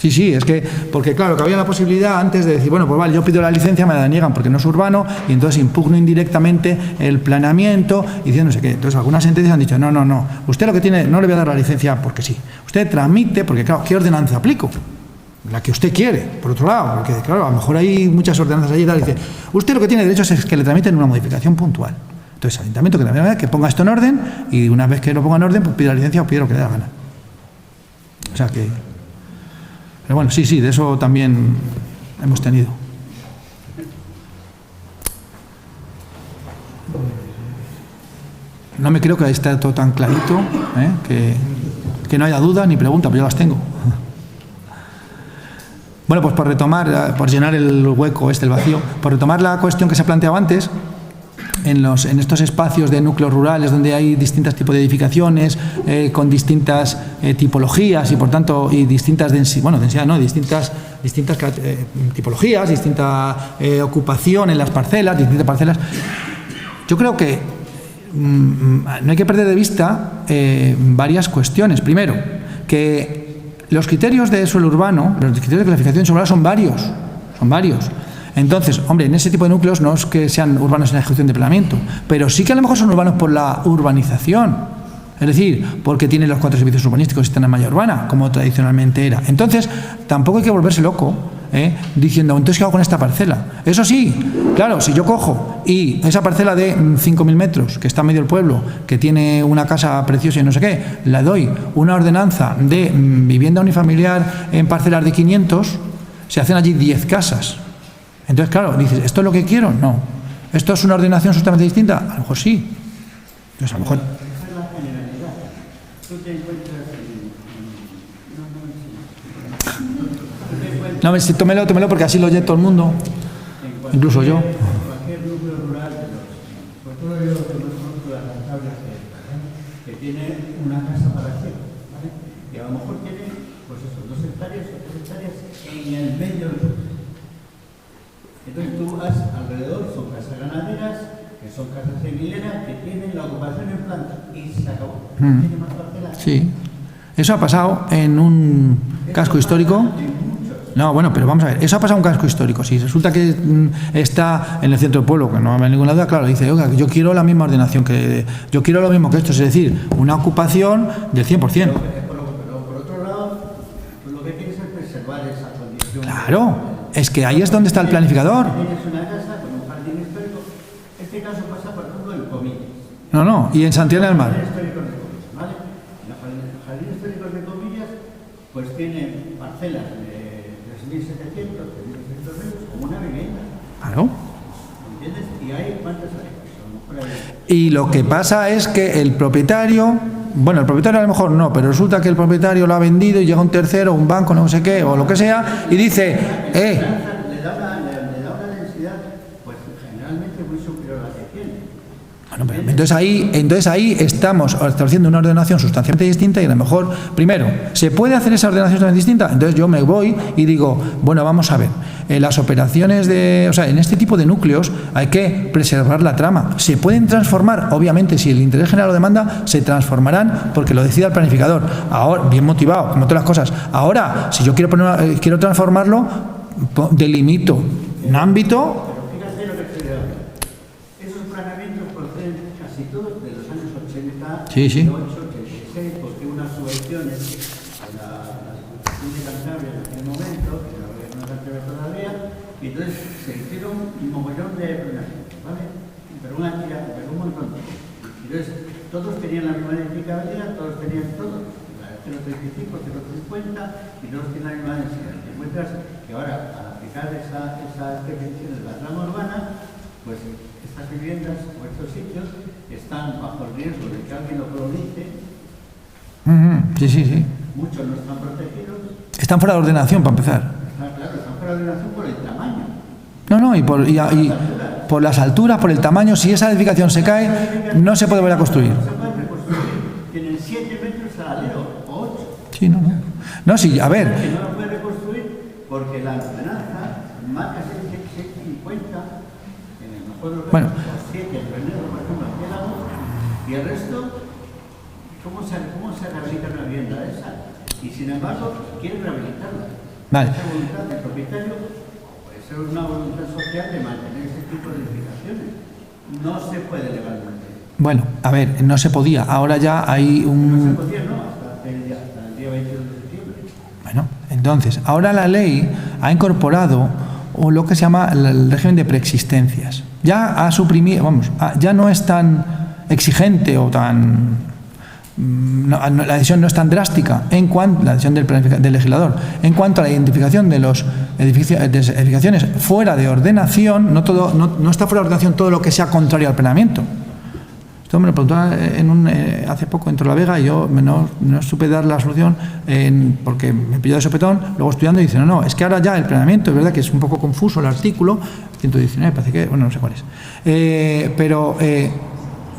Sí, es que, porque claro, que había la posibilidad antes de decir, bueno, pues vale, yo pido la licencia, me la niegan porque no es urbano, y entonces impugno indirectamente el planeamiento y diciendo no sé qué. Entonces algunas sentencias han dicho, no, usted lo que tiene, no le voy a dar la licencia porque sí. Usted tramite, porque claro, ¿qué ordenanza aplico? la que usted quiere, por otro lado, porque claro, a lo mejor hay muchas ordenanzas allí y tal, dice, usted lo que tiene derecho es que le tramiten una modificación puntual. Entonces, el ayuntamiento que ponga esto en orden y una vez que lo ponga en orden, pues pida la licencia o pida lo que le dé la gana. O sea que... Pero bueno, sí, de eso también hemos tenido. No me creo que esté todo tan clarito, que no haya duda ni pregunta, pero yo las tengo. Bueno, pues por retomar, por llenar el hueco, el vacío, por retomar la cuestión que se ha planteado antes, en estos espacios de núcleos rurales donde hay distintos tipos de edificaciones con distintas tipologías y por tanto y distintas distintas tipologías, distinta ocupación en las parcelas, distintas parcelas. Yo creo que no hay que perder de vista varias cuestiones. Primero, que los criterios de suelo urbano, los criterios de clasificación de suelo urbano son varios. Entonces, hombre, en ese tipo de núcleos no es que sean urbanos en la ejecución de planeamiento, pero sí que a lo mejor son urbanos por la urbanización. Es decir, porque tienen los 4 servicios urbanísticos y están en malla urbana, como tradicionalmente era. Entonces, tampoco hay que volverse loco, diciendo, entonces, ¿qué hago con esta parcela? Eso sí, claro, si yo cojo y esa parcela de 5.000 metros, que está en medio del pueblo, que tiene una casa preciosa y no sé qué, le doy una ordenanza de vivienda unifamiliar en parcelas de 500, se hacen allí 10 casas. Entonces, claro, dices, ¿esto es lo que quiero? No. ¿Esto es una ordenación absolutamente distinta? A lo mejor sí. Entonces, a lo mejor... Esa es la generalidad. Tú te encuentras tómelo porque así lo oye todo el mundo, incluso yo. cualquier núcleo rural, sobre todo yo que no conozco las tablas que tiene una casa para hacer, ¿vale? Y a lo mejor tiene, pues eso, 2 hectáreas o 3 hectáreas en el medio del pueblo. Entonces tú has alrededor, son casas ganaderas, que son casas semileras, que tienen la ocupación en planta y se acabó. ¿Tiene más parcelas? Sí. Eso ha pasado en un casco histórico. No, bueno, pero vamos a ver, eso ha pasado en un casco histórico. Si resulta que está en el centro del pueblo, que no hay ninguna duda, claro, dice, oiga, yo quiero la misma ordenación, yo quiero lo mismo que esto, es decir, una ocupación del 100%. Pero por otro lado, tú lo que quieres es preservar esa condición. Claro, es que ahí es donde está el planificador. Tienes una casa con un jardín histórico. Este caso pasa, por ejemplo, en Comillas. No, y en Santiago del Mar. Jardín histórico de Comillas, ¿vale? En los jardines históricos de Comillas, pues tiene parcelas de 3.700, 3.600 metros, como una vivienda. Claro. ¿Entiendes? Y hay cuántas hay. Y lo que pasa es que el propietario, bueno, el propietario a lo mejor no, pero resulta que el propietario lo ha vendido y llega un tercero, un banco, no sé qué, o lo que sea, y dice, Le da una densidad, pues generalmente muy superior a la que tiene. Bueno, pero entonces ahí estamos estableciendo una ordenación sustancialmente distinta y a lo mejor, primero, ¿se puede hacer esa ordenación sustancialmente distinta? Entonces yo me voy y digo, bueno, vamos a ver, las operaciones en este tipo de núcleos hay que preservar la trama. ¿Se pueden transformar? Obviamente, si el interés general lo demanda, se transformarán porque lo decida el planificador. Ahora, bien motivado, como todas las cosas. Ahora, si yo quiero transformarlo, delimito un ámbito. Fíjate lo que estoy hablando. Esos planeamientos proceden casi todos de los años 80, Sí. 86, porque unas subvenciones a la Diputación de Cantabria en aquel momento, que la gobierno de Cantabria todavía, y entonces se hicieron un mogollón de planeamientos, ¿vale? Pero un montón. Entonces, todos tenían la misma edificabilidad, todos tenían todo, la 035, 050, y todos tienen la misma densidad. Te encuentras que ahora, al aplicar esa definición de la trama urbana, pues estas viviendas o estos sitios están bajo el riesgo de que alguien lo colonice. Sí. Muchos no están protegidos. Están fuera de ordenación, para empezar. Están fuera de ordenación por el tamaño. No, y por las alturas, por el tamaño, si esa edificación se cae, no se puede volver a construir. No se puede reconstruir. Tienen 7 metros al alero, o 8. Sí, no. No, sí, a ver. Que no lo puede reconstruir porque la ordenanza marca 650, en el mejor de los Bueno. casos, o 7 en Renedo, por ejemplo, aquí éramos, y el resto, ¿cómo se rehabilita una vivienda de esa? Y sin embargo, quieren rehabilitarla. Vale. Esa voluntad del propietario puede ser una voluntad social de mantener ese tipo de edificaciones. No se puede legalmente. Bueno, a ver, no se podía. Ahora ya hay No se un... podía, no, hasta el día 22 de septiembre. Bueno, entonces, ahora la ley ha incorporado lo que se llama el régimen de preexistencias. Ya ha suprimido, ya no es tan exigente o tan... la decisión no es tan drástica en cuanto la decisión del legislador en cuanto a la identificación de las edificaciones fuera de ordenación. No está fuera de ordenación todo lo que sea contrario al planeamiento. Esto me lo preguntó hace poco en Torrelavega y yo no supe dar la solución porque me pilló de sopetón, luego estudiando y dice, no, es que ahora ya el planeamiento, es verdad que es un poco confuso el artículo 119, parece que, bueno, no sé cuál es,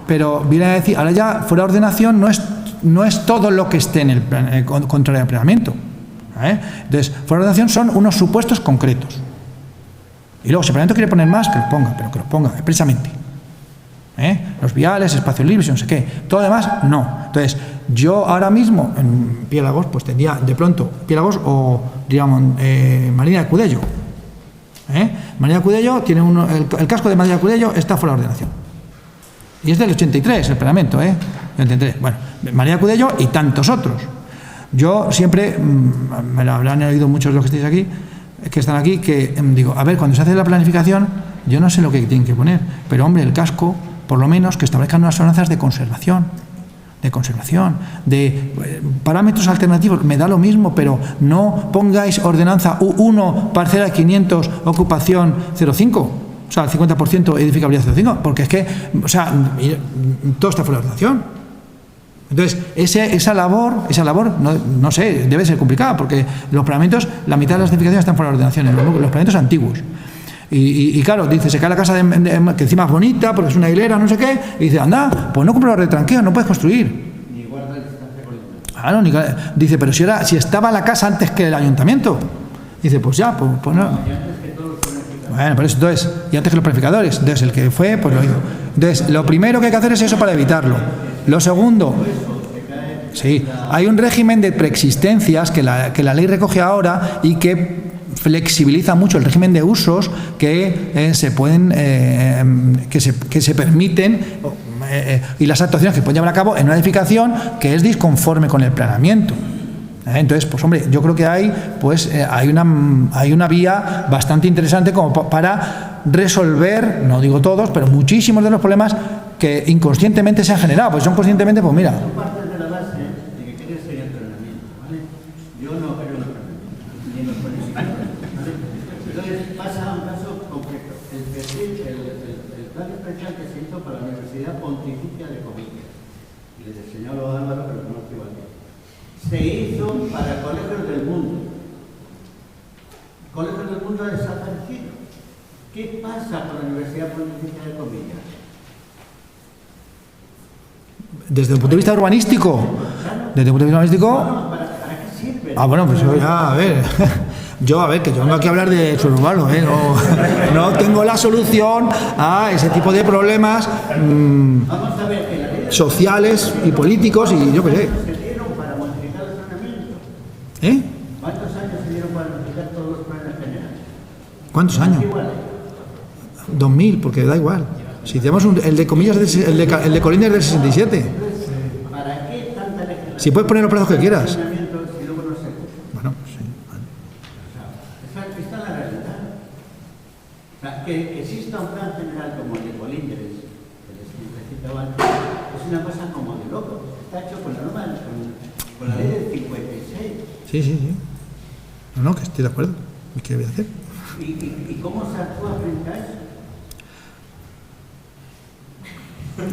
pero viene a decir, ahora ya fuera de ordenación no es todo lo que esté en el contrario al planeamiento. Entonces, fuera de ordenación son unos supuestos concretos. Y luego, si el planeamiento quiere poner más, que los ponga, pero que los ponga expresamente. Los viales, espacios libres, no sé qué. Todo lo demás, no. Entonces, yo ahora mismo, en Piélagos, pues tendría de pronto Piélagos o, digamos, Marina de Cudello. Marina de Cudello tiene el casco de Marina de Cudello está fuera de ordenación. Y es del 83, el planeamiento, 83. Bueno, Marina de Cudello y tantos otros. Yo siempre, me lo habrán oído muchos de los que estáis aquí, que están aquí, que digo, a ver, cuando se hace la planificación, yo no sé lo que tienen que poner, pero hombre, el casco, por lo menos, que establezcan unas ordenanzas de conservación, de parámetros alternativos, me da lo mismo, pero no pongáis ordenanza U1, parcela 500, ocupación 0,5, o sea, el 50% edificabilidad 0,5, porque es que, o sea, todo está fuera de ordenación. Entonces, esa labor no sé, debe ser complicada, porque los planeamientos, la mitad de las edificaciones están fuera de ordenación, los planeamientos antiguos. Y claro, dice, se cae la casa que encima es bonita, porque es una hilera, no sé qué, y dice, anda, pues no compro los retranqueos, no puedes construir. Ni guarda distancia con el Claro, dice, pero si estaba la casa antes que el ayuntamiento. Dice, pues ya, pues no. Bueno, por eso, entonces, y antes que los planificadores. Entonces, el que fue, pues lo hizo. Entonces, lo primero que hay que hacer es eso para evitarlo. Lo segundo, sí, hay un régimen de preexistencias que la ley recoge ahora y que flexibiliza mucho el régimen de usos que se pueden que se permiten y las actuaciones que pueden llevar a cabo en una edificación que es disconforme con el planeamiento. Entonces, pues hombre, yo creo que hay una vía bastante interesante como para resolver, no digo todos, pero muchísimos de los problemas que inconscientemente se han generado. Pues son conscientemente, pues mira. Parte de la base de que quería ser el planeamiento, ¿vale? Yo no creo en el planeamiento, ni en los planificadores, ¿vale? Entonces pasa un caso concreto. El plan especial que se hizo para la Universidad Pontificia de Comillas, y les señalo a Álvaro, pero no estoy aquí, se hizo para colegios del mundo. Colegios del mundo ha desaparecido. ¿Qué pasa con la Universidad Pontificia de Comillas? Desde el punto de vista urbanístico, ¿para qué sirve? Bueno, pues ya, a ver, que yo vengo aquí a hablar de suelo urbano, no tengo la solución a ese tipo de problemas sociales y políticos y yo qué sé. ¿Se dieron para modificar el planeamiento? ¿Cuántos años se dieron para modificar todos los planes generales? ¿Cuántos años? 2000, porque da igual. Si tenemos el de comillas, el de Colindres del 67. ¿Para qué tanta legislación? Si puedes poner los plazos que quieras. Si luego no se cumple. Bueno, sí. Vale. Esa es la realidad. O sea, que exista un plan general como el de Colindres, que les citaba antes, es una cosa como de loco. Está hecho con la norma, con la ley del 56. Sí. No, que estoy de acuerdo. ¿Qué voy a hacer? ¿Y cómo se actúa frente a eso? ¿Cómo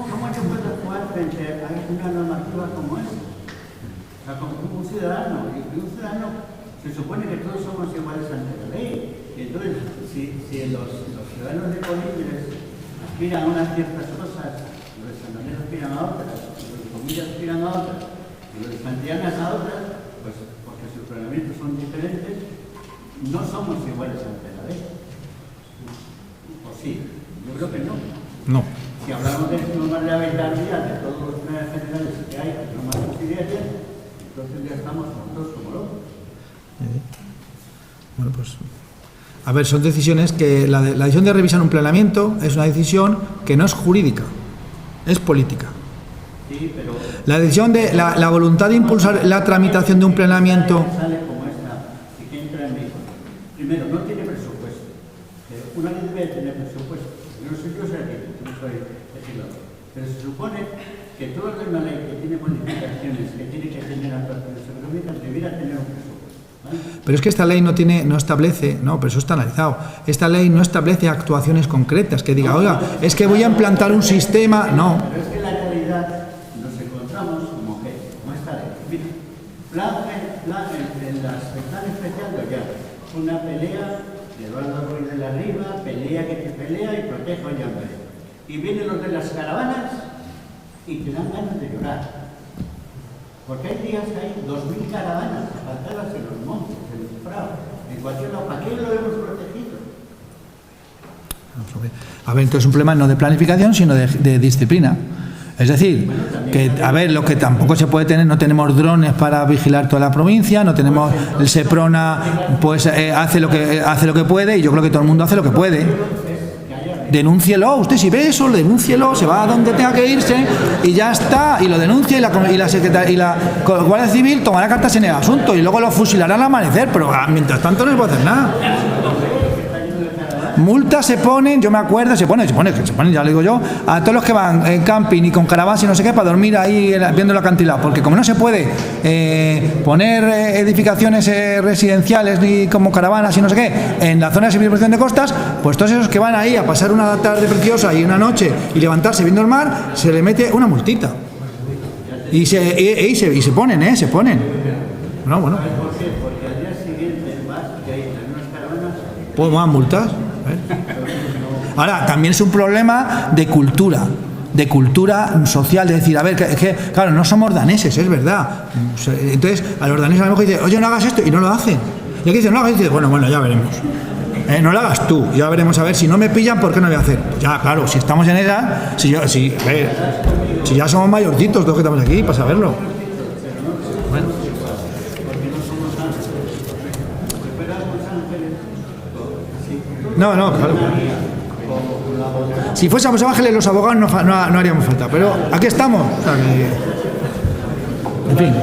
yo puedo actuar frente a una normativa como esa? O sea, como un ciudadano. Y un ciudadano se supone que todos somos iguales ante la ley. Y entonces, si los ciudadanos de Colindres aspiran a unas ciertas cosas, los de Santander aspiran a otras, los de Comillas aspiran a otras, y los de Santillana a otras, pues porque sus planeamientos son diferentes, no somos iguales ante la ley. Sí, yo creo que no. No. Si hablamos de normas de habitabilidad de todos los planes generales que hay, que normas subsidiarias, entonces ya estamos nosotros como locos. Bueno, pues. A ver, son decisiones que. La decisión de revisar un planeamiento es una decisión que no es jurídica, es política. Sí, Sí, pero La decisión de la voluntad de impulsar la tramitación de un planeamiento. sale como esta, y que entra en vigor. Primero, no tiene presupuesto. Una ley debe tener presupuesto. Yo no soy arquitecto, no soy legislador. Pero se supone que toda una ley que tiene modificaciones, que tiene que tener actuaciones económicas, debiera tener un presupuesto. ¿Vale? Pero es que esta ley no establece, no, pero eso está analizado. Esta ley no establece actuaciones concretas, que diga, oiga, es que voy a implantar un sistema. No. Pero es que en la realidad nos encontramos como esta ley. Mira, en el plan especial de Ollanta, una pelea de Eduardo Ruiz de la Riva, pelea que te pelea y protege a Ollanta. Y vienen los de las caravanas y te dan ganas de llorar. Porque hay días que hay 2.000 caravanas apartadas en los montes, en el Prado, en cualquier lado. ¿Para qué lo hemos protegido? A ver, entonces es un problema no de planificación, sino de disciplina. Es decir, que, a ver, lo que tampoco se puede tener, no tenemos drones para vigilar toda la provincia, no tenemos, el SEPRONA pues hace lo que puede, y yo creo que todo el mundo hace lo que puede. Denúncielo, usted si ve eso, denúncielo, se va a donde tenga que irse y ya está, y lo denuncia, y la Guardia Civil tomará cartas en el asunto y luego lo fusilará al amanecer, pero mientras tanto no se puede hacer nada. Multas se ponen, yo me acuerdo, se ponen, ya lo digo yo, a todos los que van en camping y con caravanas y no sé qué, para dormir ahí viendo el acantilado, porque como no se puede poner edificaciones residenciales ni como caravanas y no sé qué en la zona de protección de costas, pues todos esos que van ahí a pasar una tarde preciosa y una noche y levantarse viendo el mar, se le mete una multita. Y se ponen, se ponen. No, bueno. Porque al día siguiente vas y hay unas caravanas. Pues más multas. Ahora, también es un problema de cultura social, de decir, a ver, que claro, no somos daneses, es verdad. Entonces, a los daneses a lo mejor dicen, oye, no hagas esto, y no lo hacen. Y aquí dicen, no hagas esto, y dicen, bueno, ya veremos. No lo hagas tú, ya veremos, a ver, si no me pillan, ¿por qué no voy a hacer? Pues ya, claro, si estamos en esa, si ya somos mayorcitos todos que estamos aquí, para saberlo. Bueno. No, claro. Si fuésemos ángeles los abogados no haríamos falta, pero aquí estamos. O sea que, en fin.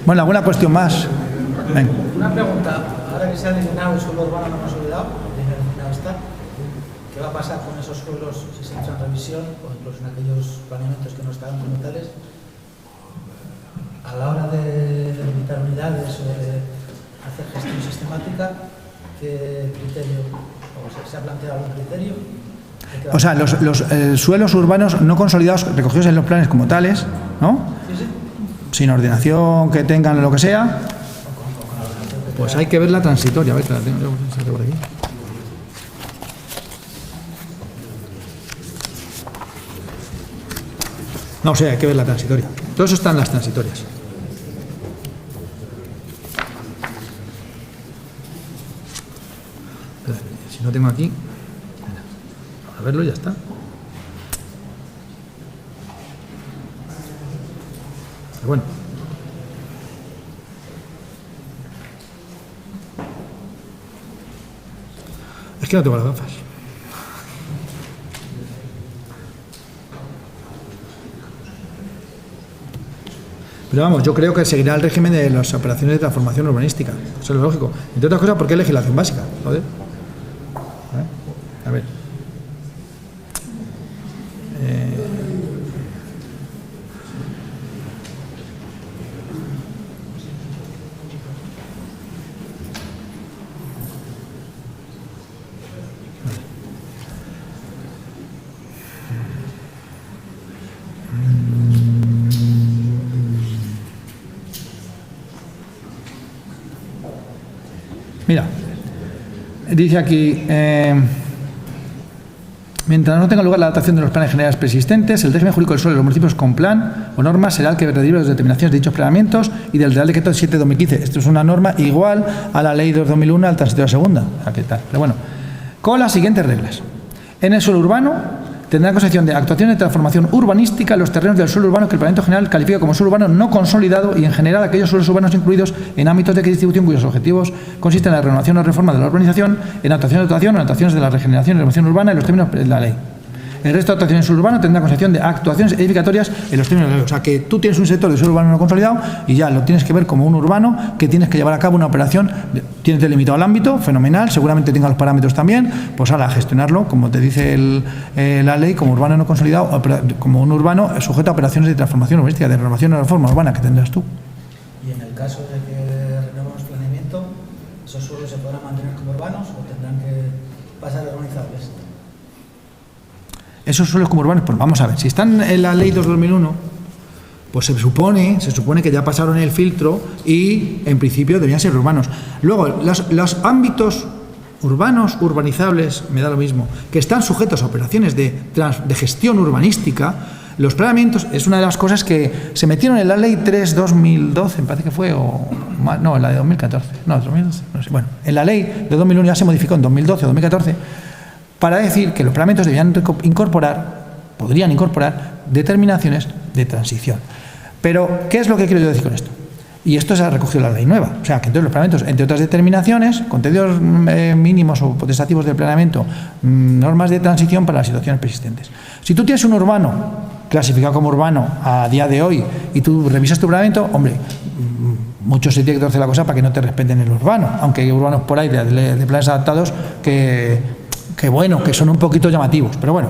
Bueno, ¿alguna cuestión más? Ven. Una pregunta, ahora que se ha eliminado el suelo urbano no consolidado, eliminado está, ¿qué va a pasar con esos suelos si se hace revisión o incluso en aquellos planeamientos que no estaban como tales? A la hora de limitar unidades o de hacer gestión sistemática, ¿qué criterio? ¿O se ha planteado algún criterio? O sea, los suelos urbanos no consolidados recogidos en los planes como tales, ¿no? Sí. Sin ordenación que tengan lo que sea, pues hay que ver la transitoria. A ver, la tengo yo por aquí. No, o sea, hay que ver la transitoria. Todo eso está en las transitorias. Si no tengo aquí, a verlo y ya está. Pero bueno. Es que no tengo las gafas. Pero vamos, yo creo que seguirá el régimen de las operaciones de transformación urbanística. Eso es lógico. Entre otras cosas porque es legislación básica. Joder. A ver. Mira, dice aquí, mientras no tenga lugar la adaptación de los planes generales persistentes, el régimen jurídico del suelo de los municipios con plan o norma será el que derive las determinaciones de dichos planeamientos y del Real Decreto 7/2015. Esto es una norma igual a la Ley 2/2001 al transitorio segunda. ¿Qué tal? Pero bueno, con las siguientes reglas. En el suelo urbano tendrá concepción de actuaciones de transformación urbanística en los terrenos del suelo urbano que el Parlamento General califica como suelo urbano no consolidado y en general aquellos suelos urbanos incluidos en ámbitos de distribución cuyos objetivos consisten en la renovación o reforma de la urbanización, en actuaciones de dotación o en actuaciones de la regeneración y renovación urbana en los términos de la ley. el resto de actuaciones en suelo urbano tendrá concepción de actuaciones edificatorias en los términos de la ley. O sea, que tú tienes un sector de suelo urbano no consolidado y ya lo tienes que ver como un urbano que tienes que llevar a cabo una operación, tienes delimitado el ámbito, fenomenal, seguramente tenga los parámetros también, pues ahora gestionarlo, como te dice la ley, como urbano no consolidado, como un urbano sujeto a operaciones de transformación urbanística, de renovación o reforma urbana que tendrás tú. Y en el caso de que renovemos planeamiento, ¿esos suelos se podrán mantener como urbanos o tendrán que pasar a urbanizables? Esos suelos como urbanos, pues vamos a ver, si están en la ley 2/2001, pues se supone que ya pasaron el filtro y en principio deberían ser urbanos. Luego, los ámbitos urbanos, urbanizables, me da lo mismo, que están sujetos a operaciones de gestión urbanística, los planeamientos es una de las cosas que se metieron en la ley 3/2012, me parece que fue, no, en la de 2014, no, 2012, no sé, bueno, en la ley de 2001 ya se modificó en 2012 o 2014, para decir que los planeamientos podrían incorporar determinaciones de transición. Pero, ¿qué es lo que quiero yo decir con esto? Y esto se ha recogido en la ley nueva. O sea, que entonces los planeamientos, entre otras determinaciones, contenidos mínimos o potestativos del planeamiento, normas de transición para las situaciones persistentes. Si tú tienes un urbano clasificado como urbano a día de hoy y tú revisas tu planeamiento, hombre, mucho se tiene que torcer la cosa para que no te respeten el urbano, aunque hay urbanos por ahí de planes adaptados que son un poquito llamativos, pero bueno.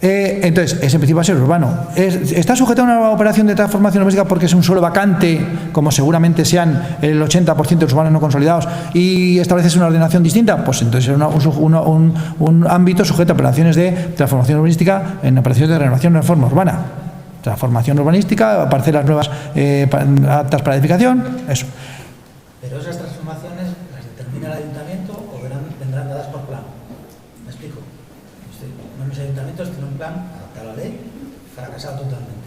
Entonces, ese en principio va a ser urbano. ¿Está sujeto a una operación de transformación urbanística porque es un suelo vacante, como seguramente sean el 80% de los urbanos no consolidados, y estableces una ordenación distinta? Pues entonces es un ámbito sujeto a operaciones de transformación urbanística en operaciones de renovación y reforma urbana. Transformación urbanística, parcelas nuevas aptas para edificación, eso. Pero esas transformaciones las determina el ayuntamiento o vendrán dadas por plan. ¿Me explico? Los ayuntamientos tienen un plan adaptado a la ley, fracasado totalmente.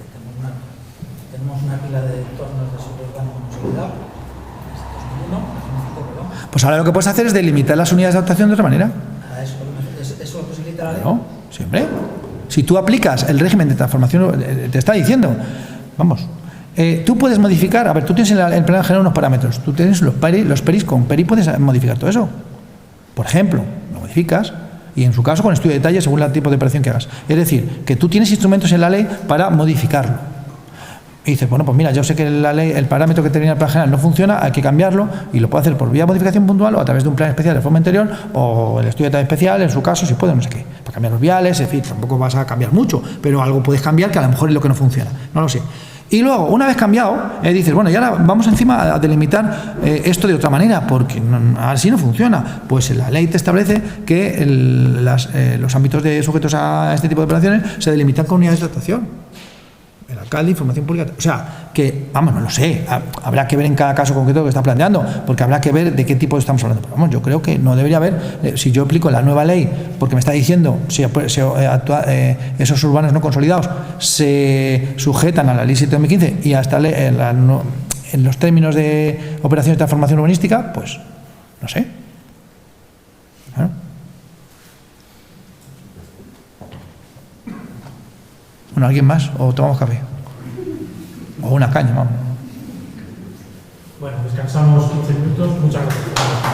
Tenemos una pila de entornos de suelo urbano consolidado, desde 2001, 2005, perdón. Pues ahora lo que puedes hacer es delimitar las unidades de adaptación de otra manera. ¿Eso lo posibilita la ley? No, siempre. Si tú aplicas el régimen de transformación, te está diciendo, vamos, tú puedes modificar, a ver, tú tienes en el plan general unos parámetros, tú tienes los peris, con peri puedes modificar todo eso. Por ejemplo, lo modificas y en su caso con estudio de detalle según el tipo de operación que hagas. Es decir, que tú tienes instrumentos en la ley para modificarlo. Y dices, bueno, pues mira, yo sé que la ley, el parámetro que termina el plan general no funciona, hay que cambiarlo y lo puedo hacer por vía modificación puntual o a través de un plan especial de forma interior o el estudio de detalle especial, en su caso, si puede, no sé qué. Para cambiar los viales, en fin, tampoco vas a cambiar mucho, pero algo puedes cambiar que a lo mejor es lo que no funciona. No lo sé. Y luego, una vez cambiado, dices, bueno, y ahora vamos encima a delimitar esto de otra manera, porque así no funciona. Pues la ley te establece que los ámbitos sujetos a este tipo de operaciones se delimitan con unidades de actuación. El alcalde, información pública. O sea, que, vamos, no lo sé, habrá que ver en cada caso concreto que está planteando, porque habrá que ver de qué tipo estamos hablando. Pero vamos, yo creo que no debería haber, si yo aplico la nueva ley, porque me está diciendo si esos urbanos no consolidados se sujetan a la ley 7/2015 y hasta en los términos de operaciones de transformación urbanística, pues, no sé. Bueno. Bueno, ¿alguien más? ¿O tomamos café? O una caña, vamos. Bueno, descansamos 15 minutos. Muchas gracias.